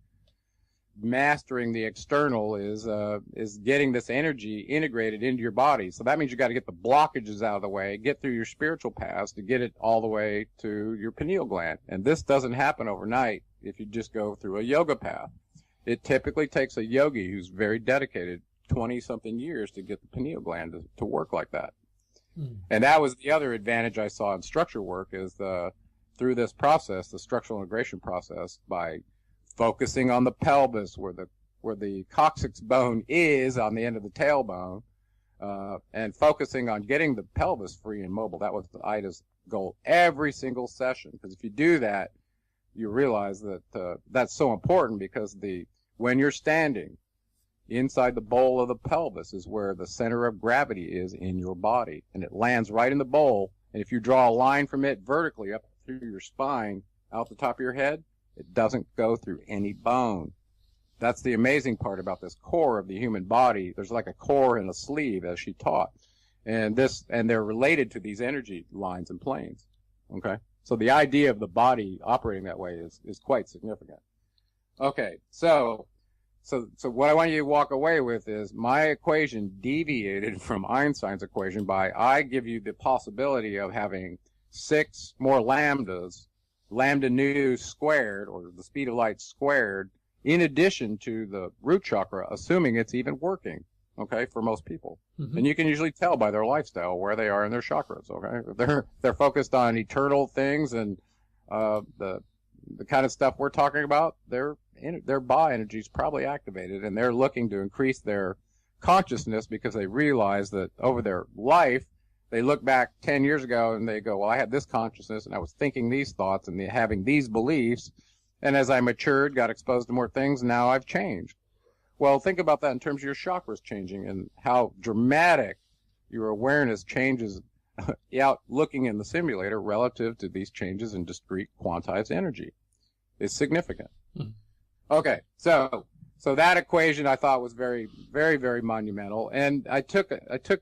[SPEAKER 2] mastering the external, is getting this energy integrated into your body. So that means you got to get the blockages out of the way, get through your spiritual paths to get it all the way to your pineal gland. And this doesn't happen overnight if you just go through a yoga path. It typically takes a yogi who's very dedicated 20-something years to get the pineal gland to work like that. And that was the other advantage I saw in structure work, is through this process, the structural integration process, by focusing on the pelvis where the coccyx bone is on the end of the tailbone, and focusing on getting the pelvis free and mobile. That was Ida's goal every single session, because if you do that, you realize that that's so important, because when you're standing, inside the bowl of the pelvis is where the center of gravity is in your body, and it lands right in the bowl. And if you draw a line from it vertically up through your spine, out the top of your head, it doesn't go through any bone. That's the amazing part about this core of the human body. There's like a core and a sleeve, as she taught, and they're related to these energy lines and planes. Okay, so the idea of the body operating that way is quite significant. Okay, so what I want you to walk away with is my equation deviated from Einstein's equation by, I give you the possibility of having 6 more lambdas, lambda nu squared, or the speed of light squared, in addition to the root chakra, assuming it's even working. okay, for most people.
[SPEAKER 1] Mm-hmm.
[SPEAKER 2] And you can usually tell by their lifestyle where they are in their chakras, okay? If they're focused on eternal things and the kind of stuff we're talking about, their Ba energy is probably activated, and they're looking to increase their consciousness because they realize that over their life, they look back 10 years ago and they go, well, I had this consciousness and I was thinking these thoughts and having these beliefs. And as I matured, got exposed to more things, now I've changed. Well, think about that in terms of your chakras changing and how dramatic your awareness changes out looking in the simulator relative to these changes in discrete quantized energy. It's significant. Mm-hmm. Okay, so that equation I thought was very, very, very monumental, and I took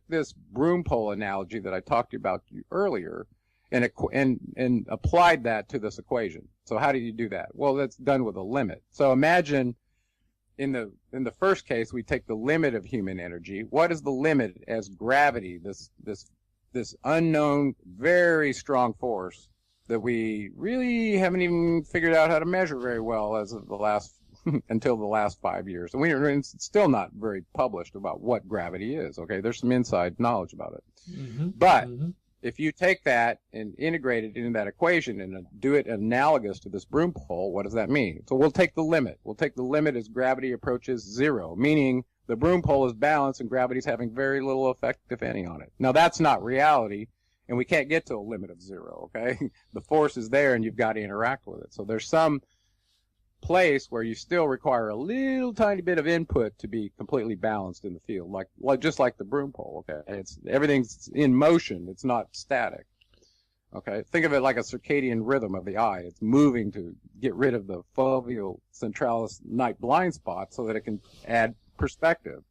[SPEAKER 2] this broom pole analogy that I talked to you about earlier, and applied that to this equation. So how do you do that? Well, that's done with a limit. So imagine in the first case we take the limit of human energy. What is the limit as gravity? This unknown, very strong force that we really haven't even figured out how to measure very well as of the last until the last 5 years. And it's still not very published about what gravity is, okay? There's some inside knowledge about it. Mm-hmm. But if you take that and integrate it into that equation and do it analogous to this broom pole, what does that mean? So we'll take the limit. We'll take the limit as gravity approaches zero, meaning the broom pole is balanced and gravity's having very little effect, if any, on it. Now, that's not reality, and we can't get to a limit of zero, okay? The force is there, and you've got to interact with it. So there's some place where you still require a little tiny bit of input to be completely balanced in the field, like just like the broom pole, okay? Everything's in motion. It's not static, okay? Think of it like a circadian rhythm of the eye. It's moving to get rid of the foveal centralis night blind spot so that it can add perspective.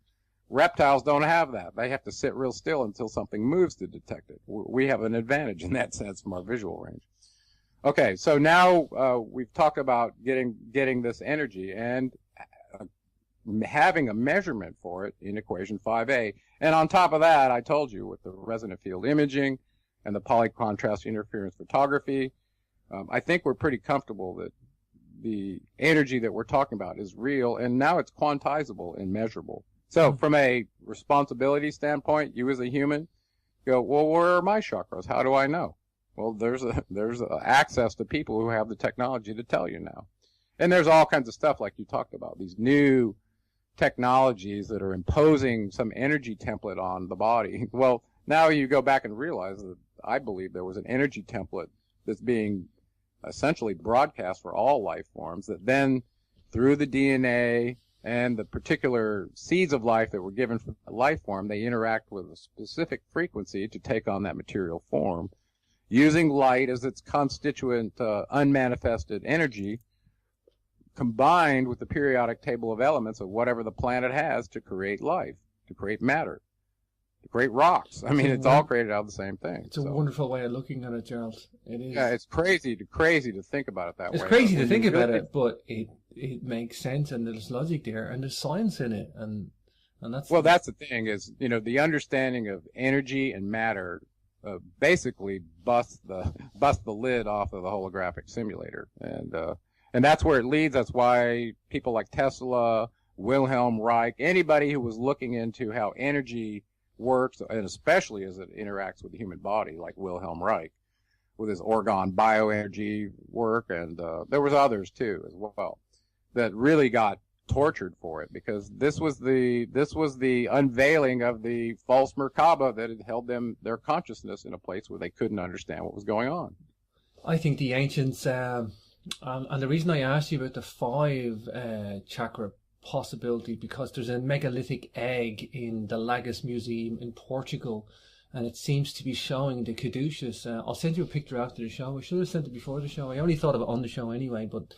[SPEAKER 2] Reptiles don't have that. They have to sit real still until something moves to detect it. We have an advantage in that sense from our visual range. Okay, so now we've talked about getting this energy and having a measurement for it in equation 5a. And on top of that, I told you with the resonant field imaging and the polycontrast interference photography, I think we're pretty comfortable that the energy that we're talking about is real, and now it's quantizable and measurable. So from a responsibility standpoint, you as a human go, well, where are my chakras? How do I know? Well, there's access to people who have the technology to tell you now. And there's all kinds of stuff like you talked about, these new technologies that are imposing some energy template on the body. Well, now you go back and realize that I believe there was an energy template that's being essentially broadcast for all life forms that then through the DNA and the particular seeds of life that were given for the life form, they interact with a specific frequency to take on that material form, using light as its constituent unmanifested energy, combined with the periodic table of elements of whatever the planet has to create life, to create matter, to create rocks. I mean, it's all created out of the same thing.
[SPEAKER 1] It's a wonderful way of looking at it, Gerald. It is.
[SPEAKER 2] Yeah, it's crazy to think about it that way.
[SPEAKER 1] It's crazy to think about it, but it makes sense, and there's logic there, and there's science in it, and that's...
[SPEAKER 2] Well, that's the thing is, the understanding of energy and matter basically bust the lid off of the holographic simulator, and that's where it leads. That's why people like Tesla, Wilhelm Reich, anybody who was looking into how energy works, and especially as it interacts with the human body, like Wilhelm Reich with his orgone bioenergy work, and there was others too as well that really got tortured for it, because this was the unveiling of the false Merkaba that had held their consciousness in a place where they couldn't understand what was going on.
[SPEAKER 1] I think the ancients, and the reason I asked you about the 5 chakra possibility, because there's a megalithic egg in the Lagos Museum in Portugal, and it seems to be showing the caduceus. I'll send you a picture after the show. I should have sent it before the show. I only thought of it on the show anyway, but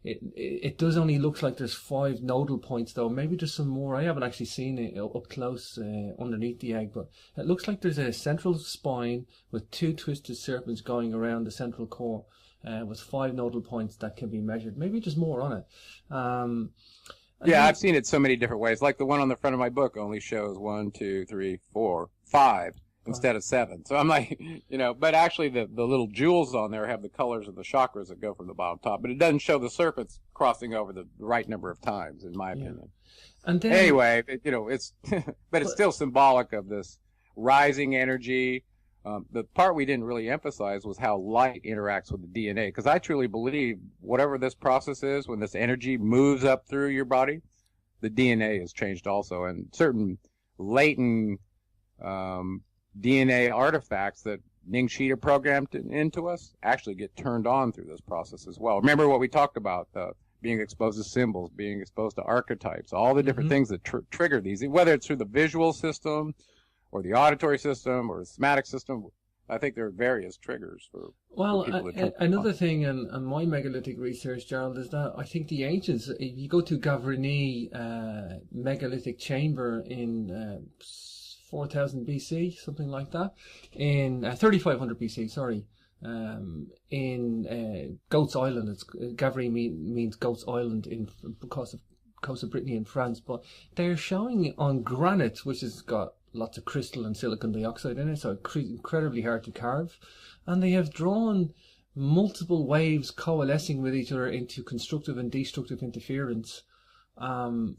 [SPEAKER 1] it does only look like there's 5 nodal points, though. Maybe there's some more. I haven't actually seen it up close underneath the egg, but it looks like there's a central spine with 2 twisted serpents going around the central core, with 5 nodal points that can be measured. Maybe there's more on it.
[SPEAKER 2] Yeah, I've seen it so many different ways. Like the one on the front of my book only shows 1, 2, 3, 4, 5. instead of 7. So I'm like, but actually the little jewels on there have the colors of the chakras that go from the bottom top, but it doesn't show the serpents crossing over the right number of times, in my opinion.
[SPEAKER 1] And then,
[SPEAKER 2] anyway, it's, but it's still symbolic of this rising energy. The part we didn't really emphasize was how light interacts with the DNA, because I truly believe whatever this process is, when this energy moves up through your body, the DNA is changed also, and certain latent DNA artifacts that Ningxia programmed into us actually get turned on through this process as well. Remember what we talked about, being exposed to symbols, being exposed to archetypes, all the different things that trigger these, whether it's through the visual system or the auditory system or the somatic system. I think there are various triggers for people to
[SPEAKER 1] another thing in my megalithic research, Gerald, is that I think the ancients, if you go to Gavrini megalithic chamber in 4000 BC, something like that, in 3500 BC, sorry, in Goat's Island. Gavrini means Goat's Island because of coast of Brittany in France, but they're showing on granite, which has got lots of crystal and silicon dioxide in it, so incredibly hard to carve, and they have drawn multiple waves coalescing with each other into constructive and destructive interference.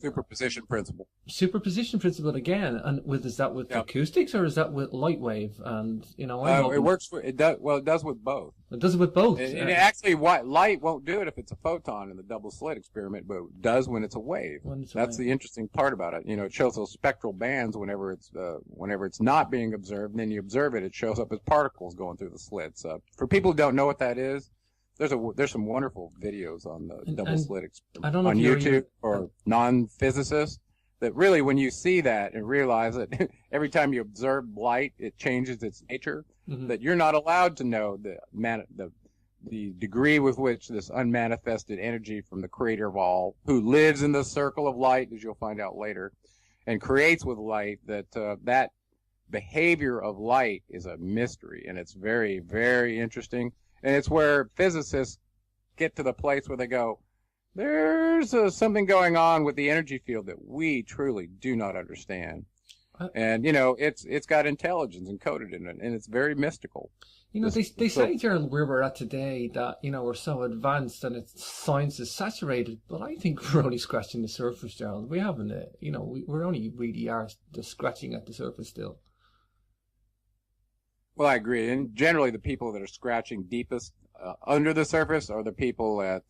[SPEAKER 2] Superposition principle.
[SPEAKER 1] Superposition principle again, and is that with acoustics or is that with light wave? And
[SPEAKER 2] it works. It does with both.
[SPEAKER 1] It does it with both.
[SPEAKER 2] Actually, light won't do it if it's a photon in the double slit experiment, but it does when it's a wave. That's the interesting part about it. It shows those spectral bands whenever it's not being observed, and then you observe it, it shows up as particles going through the slits. For people who don't know what that is, there's some wonderful videos on the double slit experiment on YouTube or non-physicists that really, when you see that and realize that every time you observe light, it changes its nature, that you're not allowed to know the degree with which this unmanifested energy from the creator of all, who lives in the circle of light, as you'll find out later, and creates with light, that behavior of light is a mystery, and it's very, very interesting. And it's where physicists get to the place where they go, there's something going on with the energy field that we truly do not understand. And, it's got intelligence encoded in it, and it's very mystical.
[SPEAKER 1] They say, Gerald, where we're at today, that, we're so advanced and science is saturated, but I think we're only scratching the surface, Gerald. We haven't, we're only really are just scratching at the surface still.
[SPEAKER 2] Well, I agree. And generally, the people that are scratching deepest under the surface are the people at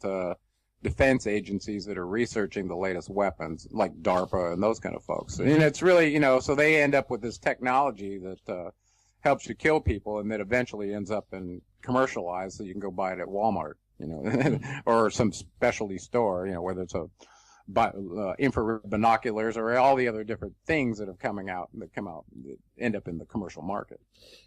[SPEAKER 2] defense agencies that are researching the latest weapons, like DARPA and those kind of folks. And it's really, so they end up with this technology that helps you kill people, and that eventually ends up in commercialized, so you can go buy it at Walmart, or some specialty store, whether it's infrared binoculars or all the other different things that come out that end up in the commercial market.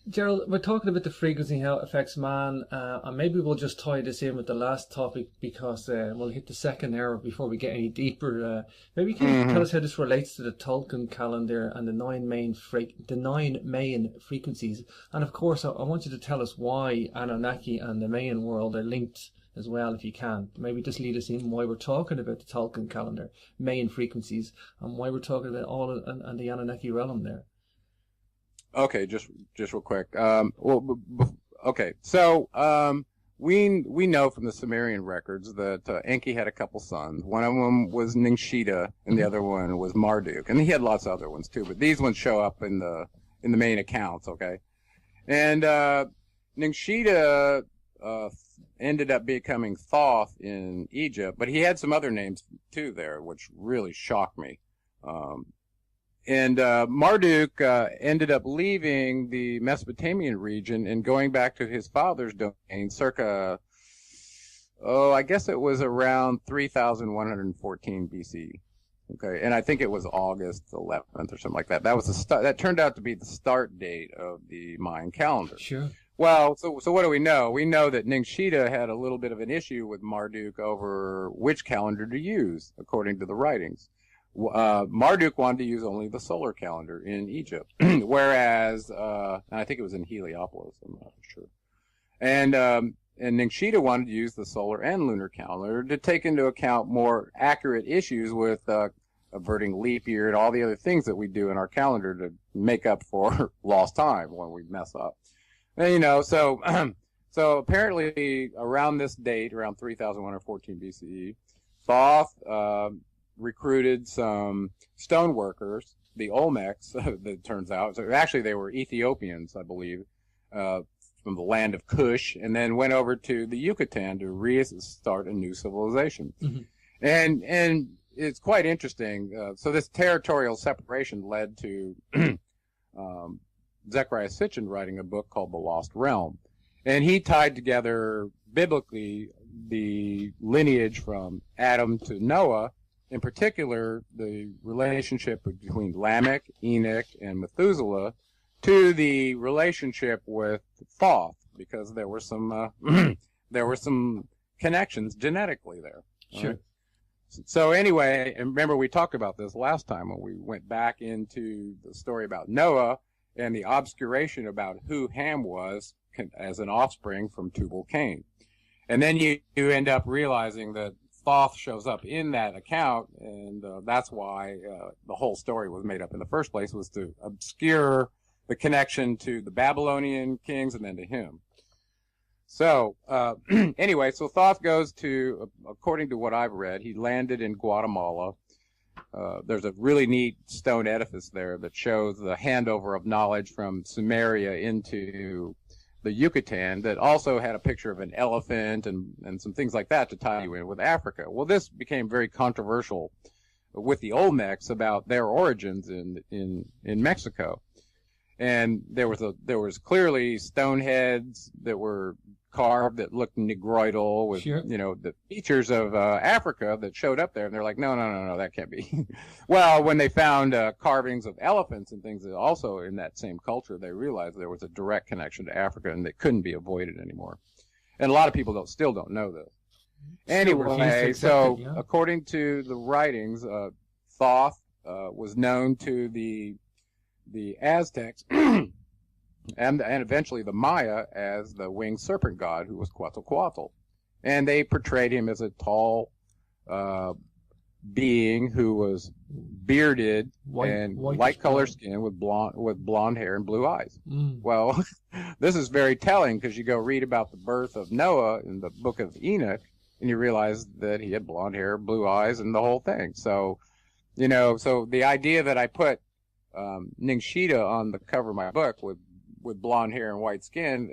[SPEAKER 1] Gerald, we're talking about the frequency, how it affects man, and maybe we'll just tie this in with the last topic, because we'll hit the second hour before we get any deeper. Maybe you can tell us how this relates to the Tolkien calendar and the nine main frequencies, and of course I want you to tell us why Anunnaki and the Mayan world are linked as well, if you can. Maybe just lead us in why we're talking about the Tolkien calendar, Mayan frequencies, and why we're talking about all and the Anunnaki realm there.
[SPEAKER 2] Okay, just real quick. Okay, so we know from the Sumerian records that Enki had a couple sons. One of them was Ningxia, and the other one was Marduk, and he had lots of other ones too. But these ones show up in the main accounts. Okay, and Ningxia ended up becoming Thoth in Egypt, but he had some other names too there, which really shocked me. And Marduk ended up leaving the Mesopotamian region and going back to his father's domain circa, I guess it was around 3114 BC. Okay, and I think it was August 11th or something like that. That was that turned out to be the start date of the Mayan calendar.
[SPEAKER 1] Sure.
[SPEAKER 2] Well, so what do we know? We know that Ningxia had a little bit of an issue with Marduk over which calendar to use, according to the writings. Marduk wanted to use only the solar calendar in Egypt, whereas, and I think it was in Heliopolis, I'm not sure. And Ningxia wanted to use the solar and lunar calendar to take into account more accurate issues with averting leap year and all the other things that we do in our calendar to make up for lost time when we mess up. And, you know, so so apparently around this date, around 3114 BCE, Thoth recruited some stone workers, the Olmecs, it turns out. So actually they were Ethiopians, I believe, from the land of Kush, and then went over to the Yucatan to restart a new civilization. Mm-hmm. And it's quite interesting. So this territorial separation led to Zecharia Sitchin writing a book called The Lost Realm. And he tied together biblically the lineage from Adam to Noah, in particular the relationship between Lamech, Enoch, and Methuselah, to the relationship with Thoth, because there were some connections genetically there.
[SPEAKER 1] Sure.
[SPEAKER 2] Right? So anyway, and remember we talked about this last time when we went back into the story about Noah and the obscuration about who Ham was as an offspring from Tubal-Cain. And then you end up realizing that Thoth shows up in that account, and that's why the whole story was made up in the first place, was to obscure the connection to the Babylonian kings and then to him. So anyway, so Thoth goes to, according to what I've read, he landed in Guatemala. There's a really neat stone edifice there that shows the handover of knowledge from Sumeria into the Yucatan, that also had a picture of an elephant and some things like that to tie you in with Africa. Well, this became very controversial with the Olmecs about their origins in Mexico. And there was clearly stone heads that were carved that looked negroidal with, sure, you know, the features of Africa that showed up there. And they're like, no, that can't be. Well, when they found carvings of elephants and things that also in that same culture, they realized there was a direct connection to Africa and that couldn't be avoided anymore. And a lot of people still don't know this. Anyway, so yeah, according to the writings, Thoth was known to the Aztecs and eventually the Maya as the winged serpent god, who was Quetzalcoatl. And they portrayed him as a tall being who was bearded and light colored skin with blonde hair and blue eyes. Well, this is very telling, because you go read about the birth of Noah in the book of Enoch and you realize that he had blonde hair, blue eyes, and the whole thing. So, you know, so the idea that I put Ningshita on the cover of my book with blonde hair and white skin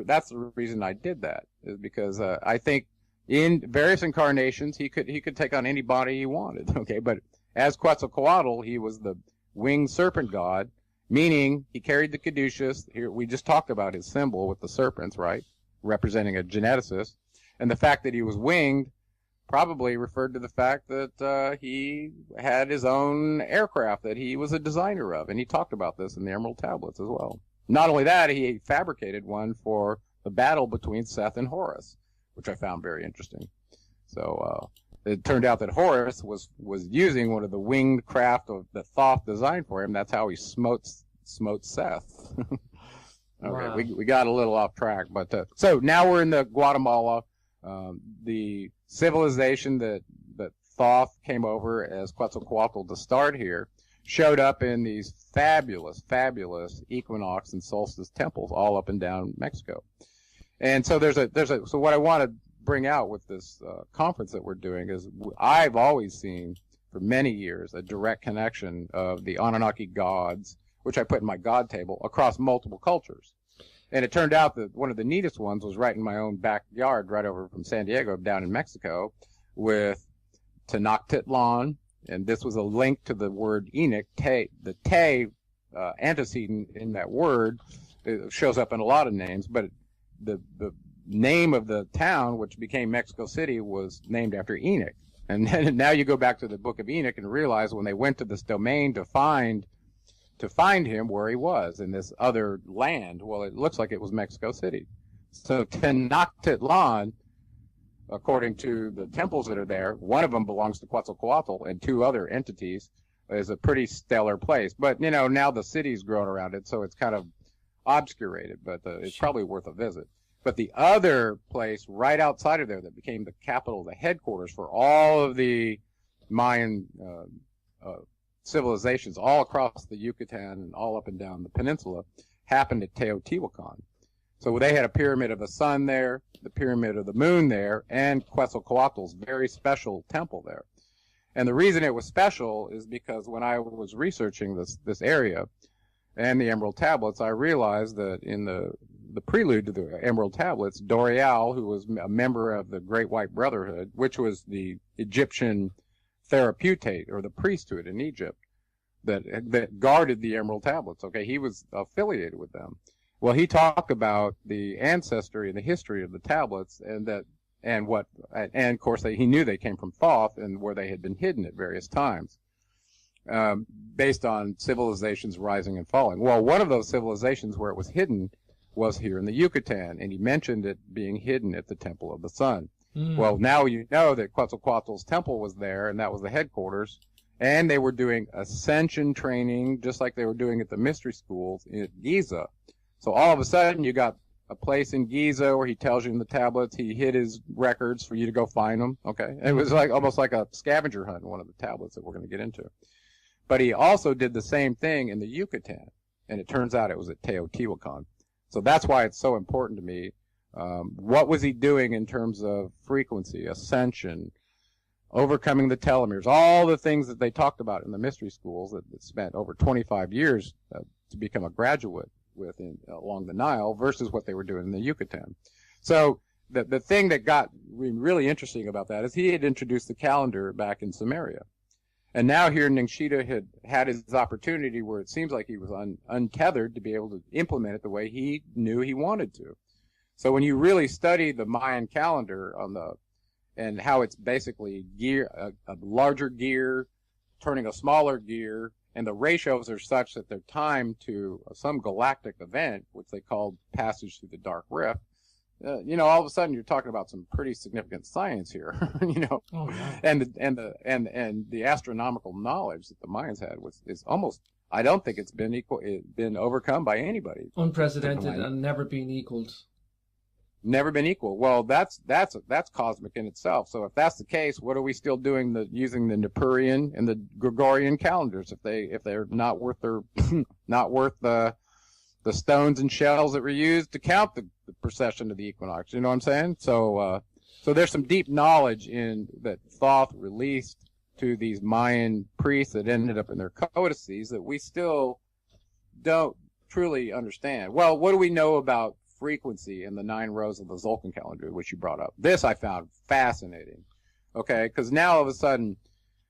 [SPEAKER 2] that's the reason I did that, is because I think in various incarnations he could take on any body he wanted. Okay, but as Quetzalcoatl, he was the winged serpent god, meaning he carried the caduceus. Here we just talked about his symbol with the serpents, right, representing a geneticist, and the fact that he was winged probably referred to the fact that he had his own aircraft that he was a designer of, and he talked about this in the Emerald Tablets as well. Not only that, he fabricated one for the battle between Seth and Horus, which I found very interesting. So it turned out that Horus was using one of the winged craft that Thoth designed for him. That's how he smote Seth. Okay, wow. We got a little off track, but so now we're in the Guatemala. The civilization that Thoth came over as Quetzalcoatl to start here showed up in these fabulous equinox and solstice temples all up and down Mexico. And so so what I want to bring out with this conference that we're doing is I've always seen for many years a direct connection of the Anunnaki gods, which I put in my god table, across multiple cultures. And it turned out that one of the neatest ones was right in my own backyard, right over from San Diego, down in Mexico, with Tenochtitlan. And this was a link to the word Enoch. The Te antecedent in that word, it shows up in a lot of names, but the name of the town, which became Mexico City, was named after Enoch. And then now you go back to the book of Enoch and realize when they went to this domain to find him where he was in this other land, well, it looks like it was Mexico City. So Tenochtitlan, according to the temples that are there, one of them belongs to Quetzalcoatl, and two other entities, is a pretty stellar place. But, you know, now the city's grown around it, so it's kind of obscurated, but it's probably worth a visit. But the other place right outside of there that became the capital, the headquarters for all of the Mayan civilizations all across the Yucatan and all up and down the peninsula happened at Teotihuacan. So they had a pyramid of the sun there, the pyramid of the moon there, and Quetzalcoatl's very special temple there. And the reason it was special is because when I was researching this area and the Emerald Tablets, I realized that in the prelude to the Emerald Tablets, Dorial, who was a member of the Great White Brotherhood, which was the Egyptian therapeutate or the priesthood in Egypt that guarded the Emerald Tablets. Okay, he was affiliated with them. Well, he talked about the ancestry and the history of the tablets, and of course he knew they came from Thoth and where they had been hidden at various times, based on civilizations rising and falling. Well, one of those civilizations where it was hidden was here in the Yucatan, and he mentioned it being hidden at the Temple of the Sun. Well, now you know that Quetzalcoatl's temple was there, and that was the headquarters, and they were doing ascension training just like they were doing at the mystery schools in Giza. So all of a sudden you got a place in Giza where he tells you in the tablets he hid his records for you to go find them. Okay, it was like almost like a scavenger hunt in one of the tablets that we're going to get into. But he also did the same thing in the Yucatan, and it turns out it was at Teotihuacan. So that's why it's so important to me. What was he doing in terms of frequency, ascension, overcoming the telomeres, all the things that they talked about in the mystery schools that spent over 25 years to become a graduate with along the Nile versus what they were doing in the Yucatan. So the thing that got really interesting about that is he had introduced the calendar back in Samaria. And now here Ningshita had his opportunity where it seems like he was untethered to be able to implement it the way he knew he wanted to. So when you really study the Mayan calendar and how it's basically a larger gear turning a smaller gear, and the ratios are such that they're timed to some galactic event, which they called passage through the dark rift. All of a sudden you're talking about some pretty significant science here, Oh, yeah. And the astronomical knowledge that the Mayans had is almost, I don't think it's been overcome by anybody.
[SPEAKER 1] Unprecedented and never been equaled.
[SPEAKER 2] Never been equal. Well, that's cosmic in itself. So if that's the case, what are we still doing using the Nippurian and the Gregorian calendars if they're not worth the stones and shells that were used to count the precession of the equinox? You know what I'm saying? So there's some deep knowledge that Thoth released to these Mayan priests that ended up in their codices that we still don't truly understand. Well, what do we know about frequency in the 9 rows of the Tzolk'in calendar, which you brought up? This I found fascinating. Okay, because now all of a sudden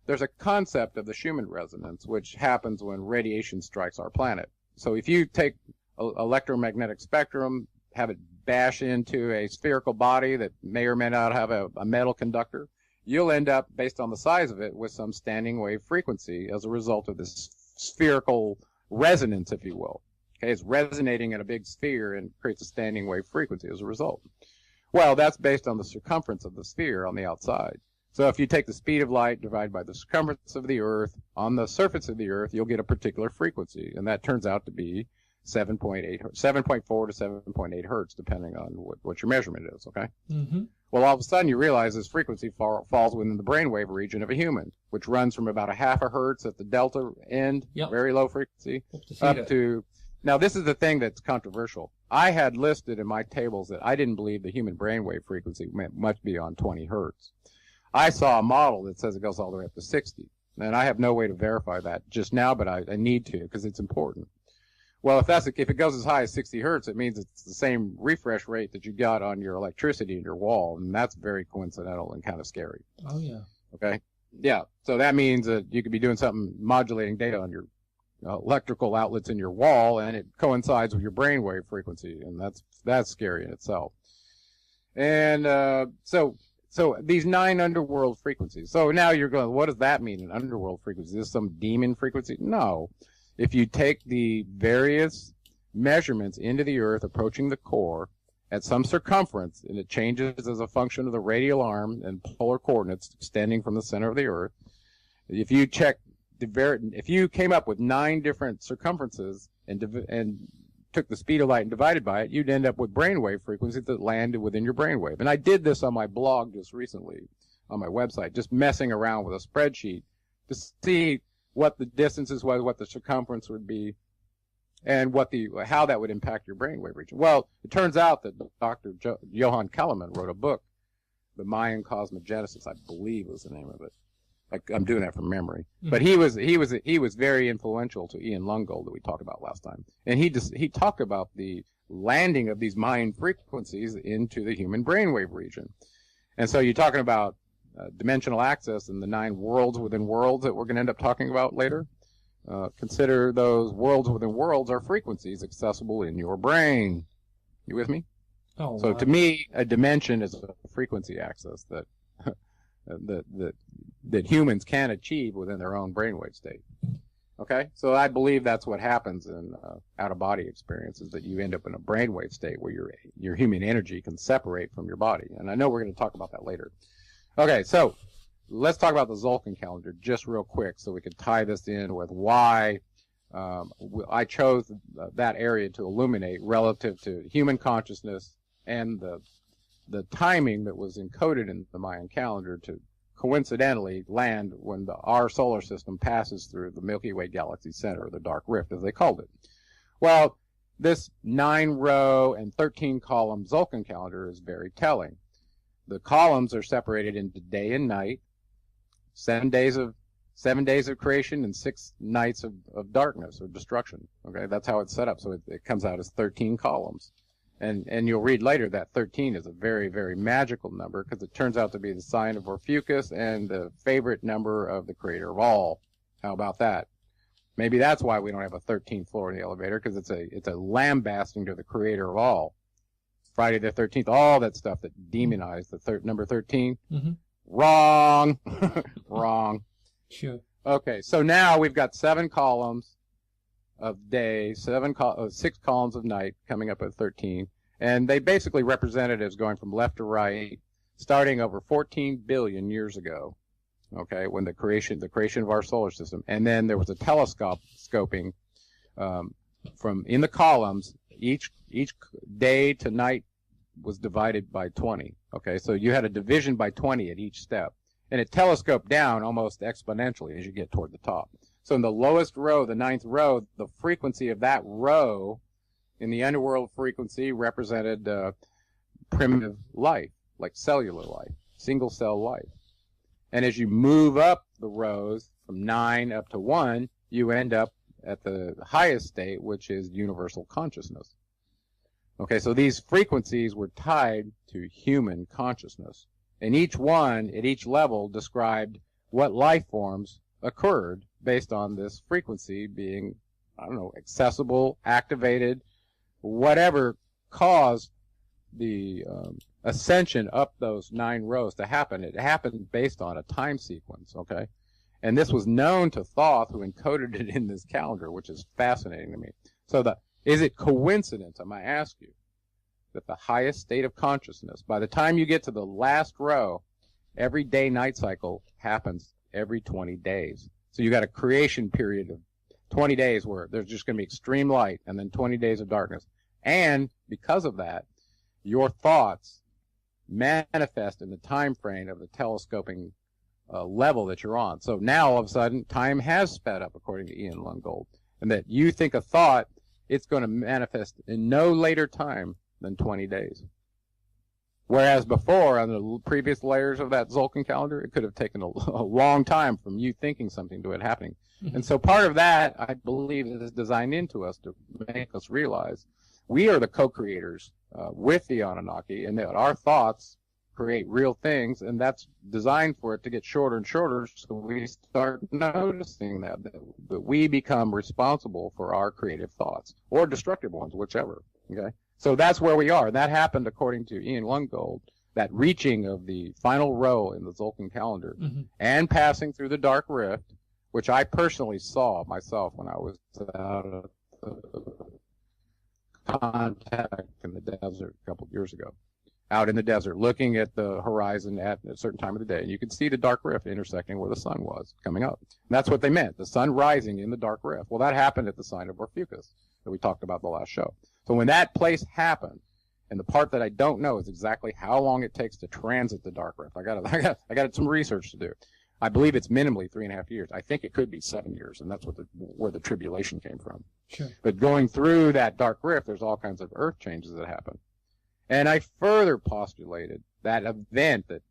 [SPEAKER 2] there's a concept of the Schumann resonance, which happens when radiation strikes our planet. So if you take electromagnetic spectrum, have it bash into a spherical body that may or may not have a metal conductor, you'll end up, based on the size of it, with some standing wave frequency as a result of this spherical resonance, if you will. Okay, it's resonating in a big sphere and creates a standing wave frequency as a result. Well, that's based on the circumference of the sphere on the outside. So if you take the speed of light divided by the circumference of the Earth on the surface of the Earth, you'll get a particular frequency, and that turns out to be 7.4 to 7.8 hertz, depending on what your measurement is. Okay. Mm-hmm. Well, all of a sudden you realize this frequency falls within the brainwave region of a human, which runs from about a half a hertz at the delta end, very low frequency, up to. Now, this is the thing that's controversial. I had listed in my tables that I didn't believe the human brainwave frequency went much beyond 20 hertz. I saw a model that says it goes all the way up to 60, and I have no way to verify that just now, but I need to because it's important. Well, if it goes as high as 60 hertz, it means it's the same refresh rate that you got on your electricity in your wall, and that's very coincidental and kind of scary.
[SPEAKER 1] Oh, yeah. Okay?
[SPEAKER 2] Yeah. So that means that you could be doing something modulating data on your electrical outlets in your wall, and it coincides with your brainwave frequency, and that's scary in itself. And so these 9 underworld frequencies. So now you're going, what does that mean, an underworld frequency? Is this some demon frequency? No. If you take the various measurements into the Earth approaching the core at some circumference, and it changes as a function of the radial arm and polar coordinates extending from the center of the Earth, if you came up with 9 different circumferences and took the speed of light and divided by it, you'd end up with brainwave frequencies that landed within your brainwave. And I did this on my blog just recently, on my website, just messing around with a spreadsheet to see what the distances was, what the circumference would be, and how that would impact your brainwave region. Well, it turns out that Dr. Johann Kellerman wrote a book, The Mayan Cosmogenesis, I believe was the name of it. I'm doing that from memory. Mm-hmm. But he was very influential to Ian Lungold that we talked about last time. And he talked about the landing of these Mayan frequencies into the human brainwave region. And so you're talking about dimensional access and the 9 worlds within worlds that we're going to end up talking about later. Consider those worlds within worlds are frequencies accessible in your brain. You with me?
[SPEAKER 1] Oh,
[SPEAKER 2] so
[SPEAKER 1] wow.
[SPEAKER 2] To me, a dimension is a frequency access that that humans can achieve within their own brainwave state. Okay, so I believe that's what happens in out-of-body experiences, that you end up in a brainwave state where your human energy can separate from your body. And I know we're going to talk about that later. Okay, so let's talk about the Tzolk'in calendar just real quick so we can tie this in with why I chose that area to illuminate relative to human consciousness and the timing that was encoded in the Mayan calendar to coincidentally land when our solar system passes through the Milky Way galaxy center, or the dark rift as they called it. Well, this 9-row and 13-column Tzolk'in calendar is very telling. The columns are separated into day and night, 7 days of creation and 6 nights of darkness or destruction. Okay, that's how it's set up. So it comes out as 13 columns. And you'll read later that 13 is a very, very magical number because it turns out to be the sign of Orpheus and the favorite number of the creator of all. How about that? Maybe that's why we don't have a 13th floor in the elevator, because it's a lambasting to the creator of all. Friday the 13th, all that stuff that demonized the number 13. Mm-hmm. Wrong. Wrong.
[SPEAKER 1] Sure.
[SPEAKER 2] Okay, so now we've got 7 columns of day, 6 columns of night, coming up at 13, and they basically represent it as going from left to right, starting over 14 billion years ago. Okay, when the creation of our solar system, and then there was a telescoping from in the columns. Each day to night was divided by 20. Okay, so you had a division by 20 at each step, and it telescoped down almost exponentially as you get toward the top. So in the lowest row, the 9th row, the frequency of that row in the underworld frequency represented primitive life, like cellular life, single cell life. And as you move up the rows from 9 up to 1, you end up at the highest state, which is universal consciousness. Okay, so these frequencies were tied to human consciousness. And each one, at each level, described what life forms occurred based on this frequency being, I don't know, accessible, activated, whatever caused the ascension up those 9 rows to happen. It happened based on a time sequence, okay? And this was known to Thoth, who encoded it in this calendar, which is fascinating to me. So is it coincidence, I might ask you, that the highest state of consciousness, by the time you get to the last row, every day-night cycle happens every 20 days. So you got a creation period of 20 days where there's just going to be extreme light and then 20 days of darkness. And because of that, your thoughts manifest in the time frame of the telescoping level that you're on. So now, all of a sudden, time has sped up, according to Ian Lungold, and that you think a thought, it's going to manifest in no later time than 20 days. Whereas before, on the previous layers of that Tzolk'in calendar, it could have taken a long time from you thinking something to it happening. Mm-hmm. And so part of that, I believe, is designed into us to make us realize we are the co-creators with the Anunnaki, and that our thoughts create real things, and that's designed for it to get shorter and shorter, so we start noticing that we become responsible for our creative thoughts, or destructive ones, whichever, okay? So that's where we are. That happened, according to Ian Lungold, that reaching of the final row in the Tzolk'in calendar, mm-hmm. and passing through the dark rift, which I personally saw myself when I was out of contact in the desert a couple of years ago. Out in the desert, looking at the horizon at a certain time of the day. And you could see the dark rift intersecting where the sun was coming up. And that's what they meant, the sun rising in the dark rift. Well, that happened at the sign of Orpheus that we talked about the last show. So when that place happened, and the part that I don't know is exactly how long it takes to transit the dark rift. I got some research to do. I believe it's minimally 3.5 years. I think it could be 7 years, and that's where the tribulation came from.
[SPEAKER 1] Sure.
[SPEAKER 2] But going through that dark rift, there's all kinds of earth changes that happen. And I further postulated that event that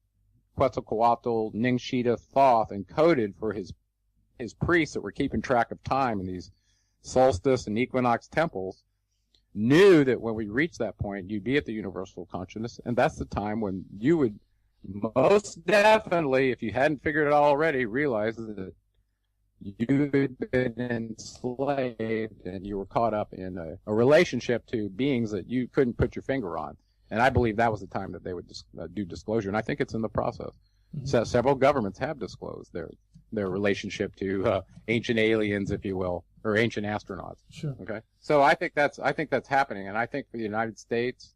[SPEAKER 2] Quetzalcoatl, Ningshita, Thoth encoded for his priests that were keeping track of time in these solstice and equinox temples, knew that when we reached that point, you'd be at the universal consciousness, and that's the time when you would most definitely, if you hadn't figured it out already, realize that you had been enslaved and you were caught up in a relationship to beings that you couldn't put your finger on. And I believe that was the time that they would do disclosure, and I think it's in the process. Mm-hmm. So several governments have disclosed their relationship to ancient aliens, if you will, or ancient astronauts.
[SPEAKER 1] Sure.
[SPEAKER 2] Okay. So I think that's happening, and I think for the United States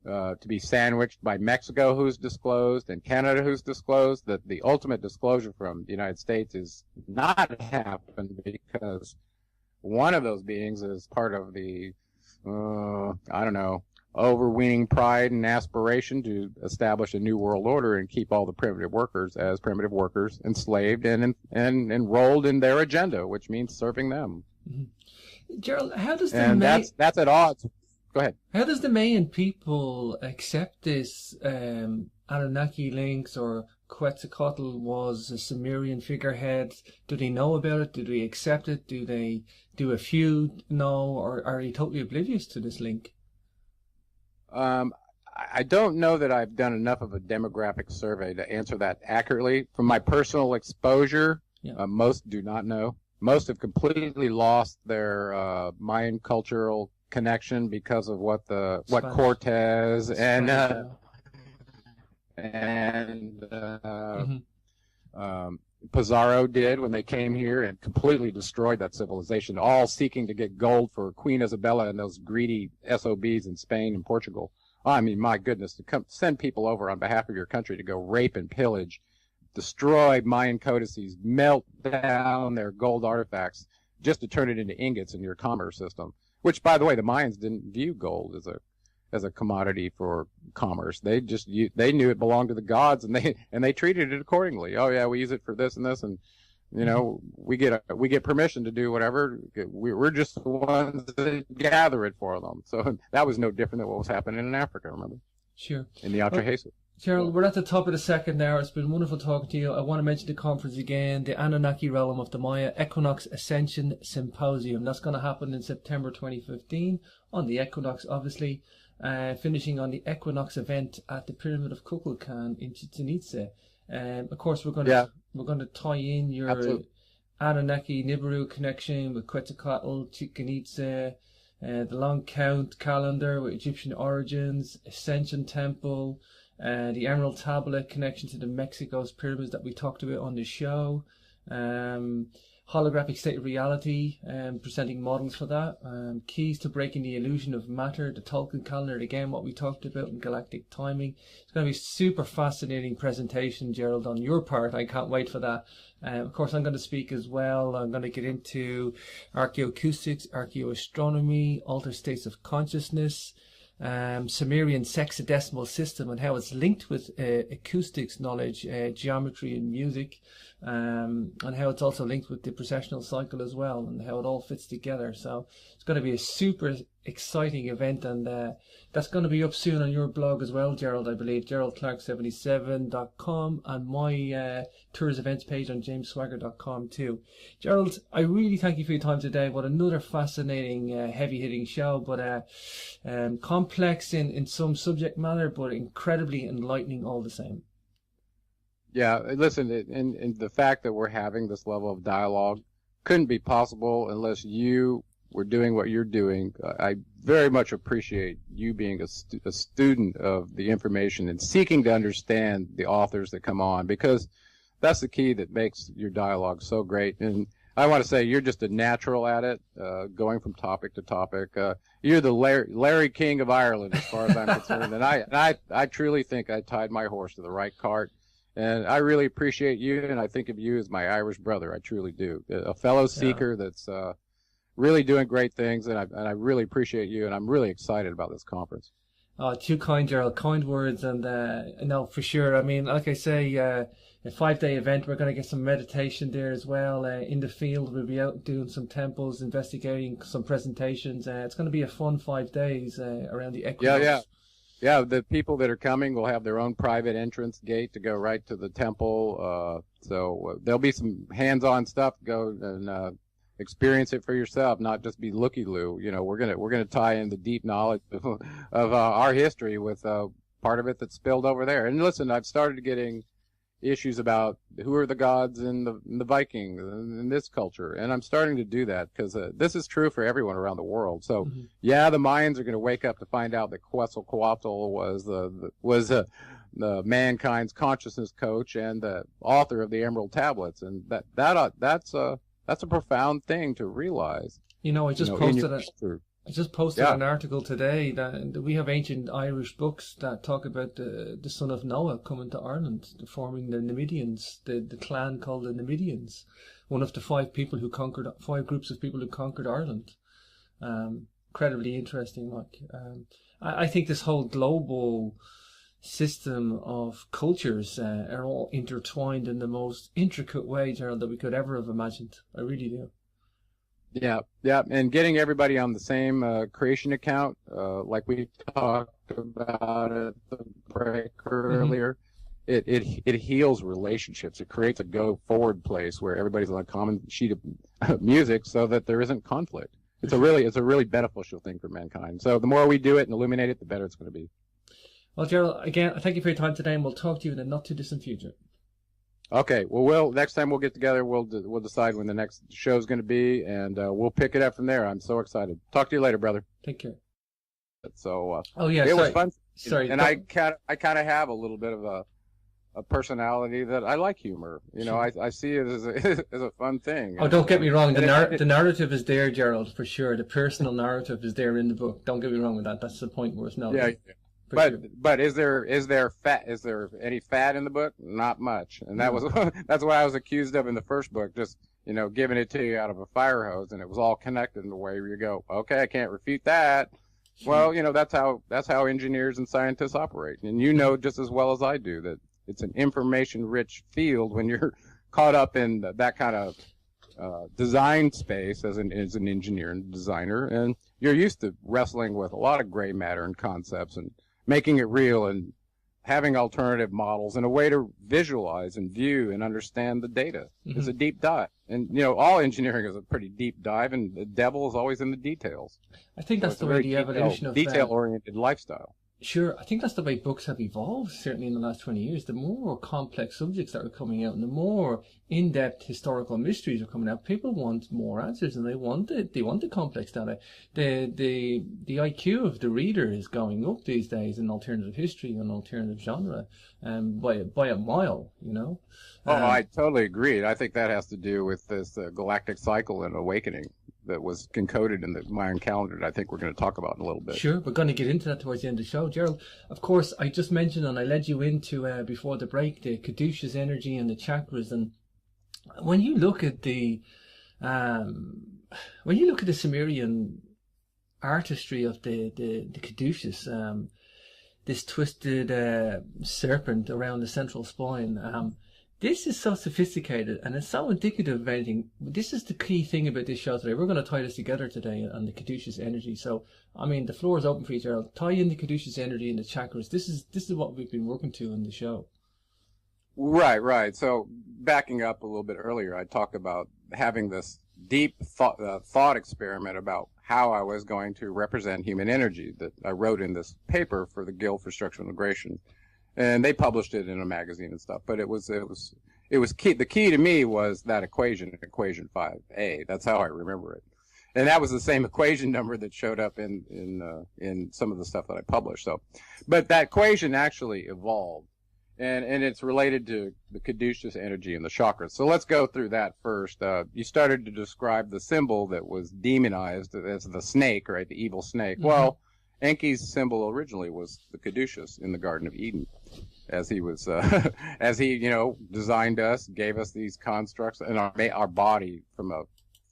[SPEAKER 2] to be sandwiched by Mexico, who's disclosed, and Canada, who's disclosed, that the ultimate disclosure from the United States is not happened because one of those beings is part of the overweening pride and aspiration to establish a new world order and keep all the primitive workers as primitive workers, enslaved and enrolled in their agenda, which means serving them.
[SPEAKER 1] Mm-hmm. Gerald, how does
[SPEAKER 2] that's at odds. Go ahead.
[SPEAKER 1] How does the Mayan people accept this Anunnaki links, or Quetzalcoatl was a Sumerian figurehead? Do they know about it? Do they accept it? Do a few know, or are they totally oblivious to this link?
[SPEAKER 2] I don't know that I've done enough of a demographic survey to answer that accurately. From my personal exposure, most do not know. Most have completely lost their Mayan cultural connection because of what Cortez Pizarro did when they came here and completely destroyed that civilization, all seeking to get gold for Queen Isabella and those greedy SOBs in Spain and Portugal. I mean, my goodness, to send people over on behalf of your country to go rape and pillage, destroy Mayan codices, melt down their gold artifacts just to turn it into ingots in your commerce system. Which, by the way, the Mayans didn't view gold as a commodity for commerce. They knew it belonged to the gods, and they treated it accordingly. Oh yeah, we use it for this and this, and we get permission to do whatever. We're just the ones that gather it for them. So that was no different than what was happening in Africa. Remember?
[SPEAKER 1] Sure.
[SPEAKER 2] In the Atrahasis.
[SPEAKER 1] Gerald, we're at the top of the second now. It's been wonderful talking to you. I want to mention the conference again, the Anunnaki Realm of the Maya Equinox Ascension Symposium. That's going to happen in September 2015 on the equinox, obviously, finishing on the equinox event at the Pyramid of Kukulkan in Chichen Itza. Of course, we're going to tie in your Anunnaki Nibiru connection with Quetzalcoatl, Chichen Itza, the Long Count calendar with Egyptian origins, Ascension Temple, the Emerald Tablet connection to the Mexico's pyramids that we talked about on the show, holographic state of reality, presenting models for that, keys to breaking the illusion of matter, the Tolkien calendar, again what we talked about in galactic timing. It's going to be a super fascinating presentation, Gerald, on your part. I can't wait for that. Of course, I'm going to speak as well. I'm going to get into archaeoacoustics, archaeoastronomy, altered states of consciousness, Sumerian sexadecimal system and how it's linked with acoustics knowledge, geometry and music, and how it's also linked with the precessional cycle as well, and how it all fits together. So it's going to be a super exciting event, and that's going to be up soon on your blog as well, Gerald, I believe, geraldclark77.com, and my tours events page on jamesswagger.com too. Gerald, I really thank you for your time today. What another fascinating, heavy-hitting show, but complex in some subject matter, but incredibly enlightening all the same.
[SPEAKER 2] Yeah, listen, and the fact that we're having this level of dialogue couldn't be possible unless you were doing what you're doing. I very much appreciate you being a student of the information and seeking to understand the authors that come on, because that's the key that makes your dialogue so great. And I want to say you're just a natural at it, going from topic to topic. You're the Larry King of Ireland, as far as I'm concerned. And I truly think I tied my horse to the right cart. And I really appreciate you, and I think of you as my Irish brother. I truly do. A fellow seeker that's really doing great things, and I really appreciate you, and I'm really excited about this conference.
[SPEAKER 1] Oh, too kind, Gerald. Kind words, and no, for sure. I mean, like I say, a 5-day event. We're going to get some meditation there as well. In the field, we'll be out doing some temples, investigating some presentations. It's going to be a fun 5 days around the equinox.
[SPEAKER 2] Yeah, the people that are coming will have their own private entrance gate to go right to the temple. So there'll be some hands-on stuff. Go and experience it for yourself, not just be looky-loo. You know, we're gonna tie in the deep knowledge of our history with part of it that's spilled over there. And listen, I've started getting issues about who are the gods in the Vikings in this culture, and I'm starting to do that because this is true for everyone around the world. So yeah, the Mayans are going to wake up to find out that Quetzalcoatl was the mankind's consciousness coach and the author of the Emerald Tablets, and that's a profound thing to realize.
[SPEAKER 1] You know, I just posted an article today that we have ancient Irish books that talk about the son of Noah coming to Ireland, forming the Numidians, the clan called the Numidians, one of the five groups of people who conquered Ireland. Incredibly interesting. I think this whole global system of cultures are all intertwined in the most intricate way, Gerald, that we could ever have imagined. I really do.
[SPEAKER 2] Yeah, and getting everybody on the same creation account, like we talked about at the break earlier, it heals relationships. It creates a go-forward place where everybody's on a common sheet of music, so that there isn't conflict. It's a really beneficial thing for mankind. So the more we do it and illuminate it, the better it's going to be.
[SPEAKER 1] Well, Gerald, again, thank you for your time today, and we'll talk to you in the not too distant future.
[SPEAKER 2] Okay, well, next time we'll get together, we'll decide when the next show's going to be, and we'll pick it up from there. I'm so excited. Talk to you later, brother.
[SPEAKER 1] Take care.
[SPEAKER 2] So,
[SPEAKER 1] it
[SPEAKER 2] was fun.
[SPEAKER 1] Sorry,
[SPEAKER 2] and I kind of have a little bit of a personality that I like humor. You know, I see it as a fun thing.
[SPEAKER 1] Oh, don't get me wrong. The narrative is there, Gerald, for sure. The personal narrative is there in the book. Don't get me wrong with that. That's the point worth noting.
[SPEAKER 2] Yeah. But is there any fat in the book? Not much, and that's what I was accused of in the first book. Just giving it to you out of a fire hose, and it was all connected in the way where you go, okay, I can't refute that. Well, that's how engineers and scientists operate, and just as well as I do that it's an information-rich field when you're caught up in that kind of design space as an engineer and designer, and you're used to wrestling with a lot of gray matter and concepts and making it real and having alternative models and a way to visualize and view and understand the data. It's a deep dive. And, all engineering is a pretty deep dive, and the devil is always in the details.
[SPEAKER 1] I think that's the way the evolution of
[SPEAKER 2] detail-oriented lifestyle.
[SPEAKER 1] Sure, I think that's the way books have evolved, certainly in the last 20 years. The more complex subjects that are coming out and the more in-depth historical mysteries are coming out, people want more answers, and they want the complex data. The IQ of the reader is going up these days in alternative history and alternative genre by a mile,
[SPEAKER 2] I totally agree. I think that has to do with this galactic cycle and awakening that was encoded in the Mayan calendar that I think we're going to talk about in a little bit.
[SPEAKER 1] Sure, we're going to get into that towards the end of the show. Gerald, of course, I just mentioned and I led you into, before the break, the Caduceus energy and the chakras. And when you look at the Sumerian artistry of the Caduceus, this twisted serpent around the central spine, this is so sophisticated and it's so indicative of anything. This is the key thing about this show today. We're going to tie this together today on the Caduceus energy. So, the floor is open for you, Gerald. Tie in the Caduceus energy and the chakras. This is what we've been working to in the show.
[SPEAKER 2] Right. So, backing up a little bit earlier, I talked about having this deep thought experiment about how I was going to represent human energy that I wrote in this paper for the Guild for Structural Integration. And they published it in a magazine and stuff, but it was key. The key to me was that equation 5A. That's how I remember it, and that was the same equation number that showed up in some of the stuff that I published. So, but that equation actually evolved, and it's related to the Caduceus energy and the chakras. So let's go through that first. You started to describe the symbol that was demonized as the snake, right? The evil snake. Well, Enki's symbol originally was the Caduceus in the Garden of Eden, as he was, as he, designed us, gave us these constructs, and our body from a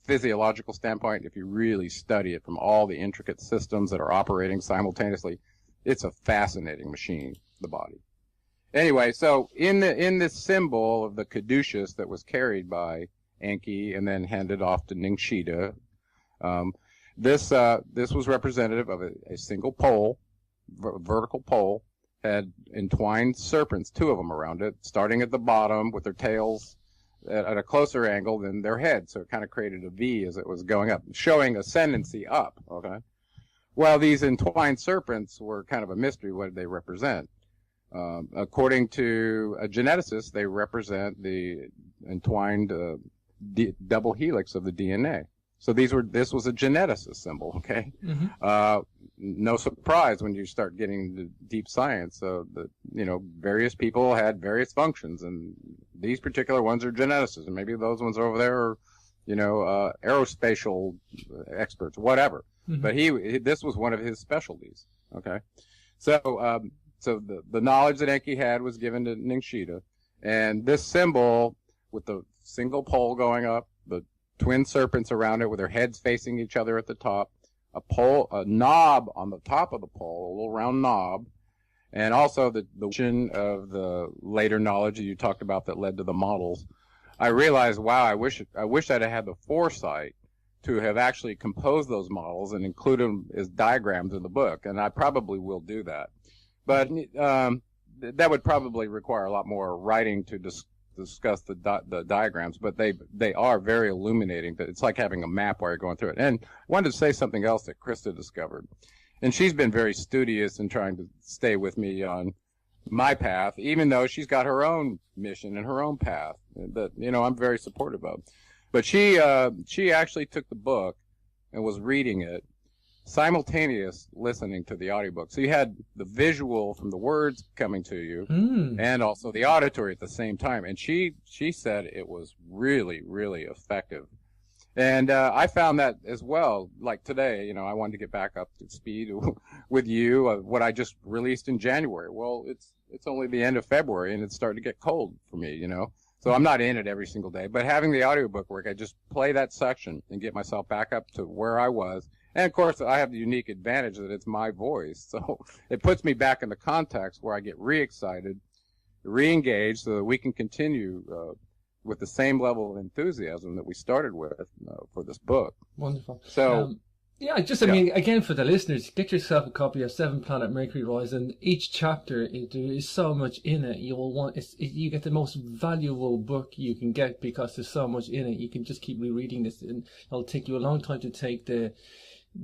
[SPEAKER 2] physiological standpoint. If you really study it from all the intricate systems that are operating simultaneously, it's a fascinating machine, the body. Anyway, so in this symbol of the caduceus that was carried by Enki and then handed off to Ningshita, this was representative of a single pole, vertical pole, had entwined serpents, two of them around it, starting at the bottom with their tails at a closer angle than their head. So it kind of created a V as it was going up, showing ascendancy up. Okay. Well, these entwined serpents were kind of a mystery. What did they represent? According to a geneticist, they represent the entwined double helix of the DNA. So this was a geneticist symbol, okay? Mm-hmm. No surprise when you start getting into deep science. Various people had various functions, and these particular ones are geneticists, and maybe those ones over there are, aerospatial experts, whatever. Mm-hmm. But this was one of his specialties, okay? So the knowledge that Enki had was given to Ningshita, and this symbol with the single pole going up, the twin serpents around it with their heads facing each other at the top, a knob on the top of the pole, a little round knob, and also the vision of the later knowledge that you talked about that led to the models. I realized, wow, I wish I'd have had the foresight to have actually composed those models and include them as diagrams in the book, and I probably will do that. But that would probably require a lot more writing to discuss the diagrams, but they are very illuminating. It's like having a map while you're going through it. And I wanted to say something else that Krista discovered, and she's been very studious in trying to stay with me on my path, even though she's got her own mission and her own path that I'm very supportive of. But she actually took the book and was reading it simultaneous listening to the audiobook. So you had the visual from the words coming to you and also the auditory at the same time. And she said it was really, really effective. And I found that as well. Like today, I wanted to get back up to speed with you, what I just released in January. Well, it's only the end of February and it's starting to get cold for me, So I'm not in it every single day. But having the audiobook work, I just play that section and get myself back up to where I was. And of course, I have the unique advantage that it's my voice. So it puts me back in the context where I get re-excited, re-engaged so that we can continue with the same level of enthusiasm that we started with for this book.
[SPEAKER 1] Wonderful.
[SPEAKER 2] So,
[SPEAKER 1] I mean, again, for the listeners, get yourself a copy of Seven Planet Mercury Rise, and each chapter, there is so much in it. You get the most valuable book you can get because there's so much in it. You can just keep rereading this, and it'll take you a long time to take the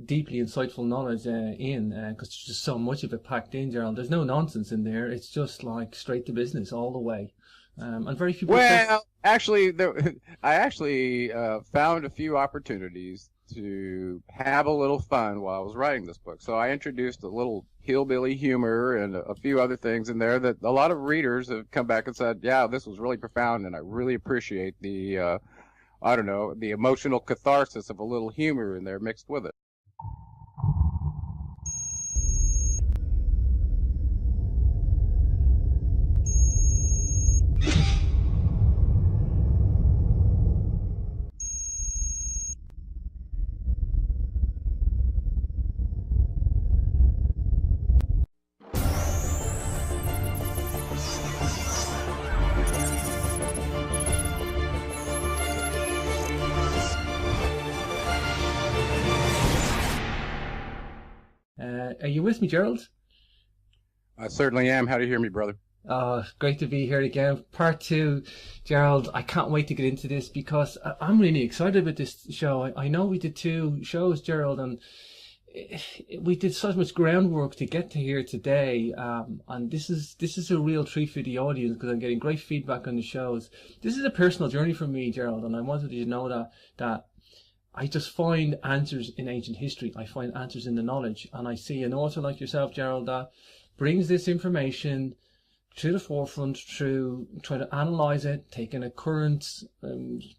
[SPEAKER 1] deeply insightful knowledge in, because there's just so much of it packed in, Gerald. There's no nonsense in there. It's just like straight to business all the way. And very few people...
[SPEAKER 2] Well, actually, I actually found a few opportunities to have a little fun while I was writing this book. So I introduced a little hillbilly humor and a few other things in there that a lot of readers have come back and said, yeah, this was really profound, and I really appreciate the, the emotional catharsis of a little humor in there mixed with it.
[SPEAKER 1] Are you with me, Gerald?
[SPEAKER 2] I certainly am. How do you hear me, brother?
[SPEAKER 1] Great to be here again. Part 2, Gerald. I can't wait to get into this because I'm really excited about this show. I know we did 2 shows, Gerald, and we did so much groundwork to get to here today. And this is a real treat for the audience because I'm getting great feedback on the shows. This is a personal journey for me, Gerald, and I wanted you to know that I just find answers in ancient history. I find answers in the knowledge. And I see an author like yourself, Gerald, that brings this information to the forefront through trying to analyze it, taking a current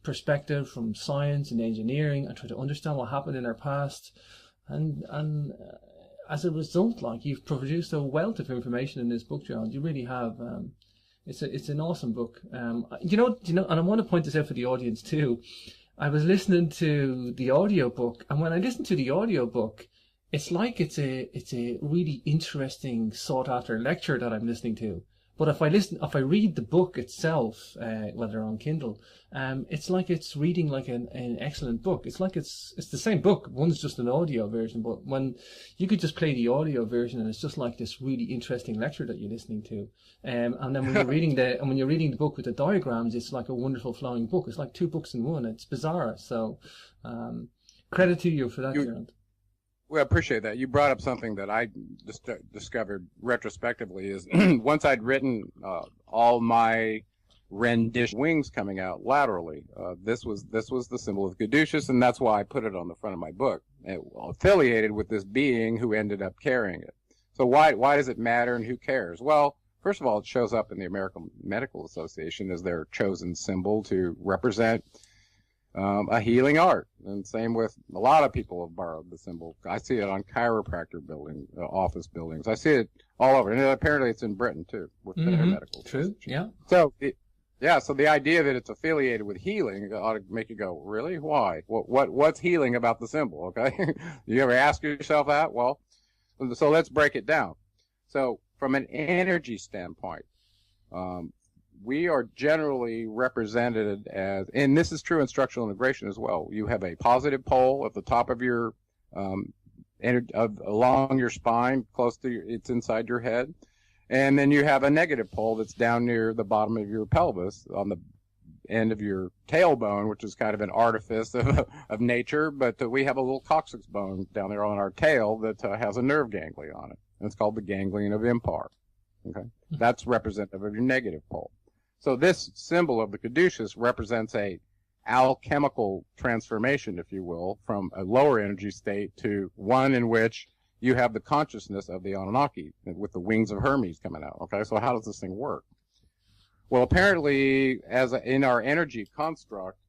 [SPEAKER 1] perspective from science and engineering and try to understand what happened in our past. And as a result, like, you've produced a wealth of information in this book, Gerald. You really have. It's an awesome book. And I want to point this out for the audience too. I was listening to the audiobook, and when I listened to the audiobook, it's like it's a really interesting, sought after lecture that I'm listening to. But if I read the book itself, whether on Kindle, it's like it's reading like an excellent book. It's like it's the same book. One's just an audio version, but when you could just play the audio version, and it's just like this really interesting lecture that you're listening to. And then when you're reading the book with the diagrams, it's like a wonderful flowing book. It's like two books in one. It's bizarre. So, credit to you for that, Gerald.
[SPEAKER 2] Well, I appreciate that. You brought up something that I discovered retrospectively is once I'd written all my rendition wings coming out laterally. This was the symbol of Caduceus, and that's why I put it on the front of my book, affiliated with this being who ended up carrying it. So why does it matter, and who cares? Well, first of all, it shows up in the American Medical Association as their chosen symbol to represent a healing art. And same with a lot of people have borrowed the symbol. I see it on chiropractor building, office buildings. I see it all over. And apparently it's in Britain too, with their medical.
[SPEAKER 1] True, yeah.
[SPEAKER 2] So, so the idea that it's affiliated with healing ought to make you go, really? Why? What's healing about the symbol, okay? You ever ask yourself that? Well, so let's break it down. So from an energy standpoint, we are generally represented as, and this is true in structural integration as well. You have a positive pole at the top of your, along your spine, close to it's inside your head. And then you have a negative pole that's down near the bottom of your pelvis on the end of your tailbone, which is kind of an artifice of nature. But we have a little coccyx bone down there on our tail that has a nerve ganglion on it. And it's called the ganglion of Impar. Okay. That's representative of your negative pole. So this symbol of the Caduceus represents a alchemical transformation, if you will, from a lower energy state to one in which you have the consciousness of the Anunnaki with the wings of Hermes coming out. Okay, so how does this thing work? Well, apparently, in our energy construct,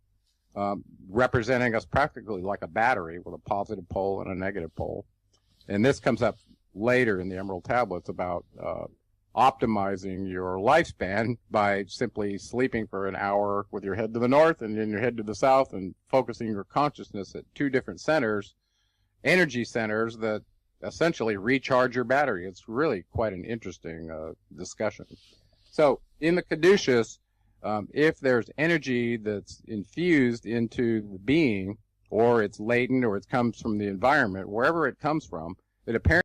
[SPEAKER 2] representing us practically like a battery with a positive pole and a negative pole, and this comes up later in the Emerald Tablets about optimizing your lifespan by simply sleeping for an hour with your head to the north and then your head to the south and focusing your consciousness at two different centers, energy centers that essentially recharge your battery. It's really quite an interesting discussion. So in the Caduceus, if there's energy that's infused into the being, or it's latent, or it comes from the environment, wherever it comes from, it apparently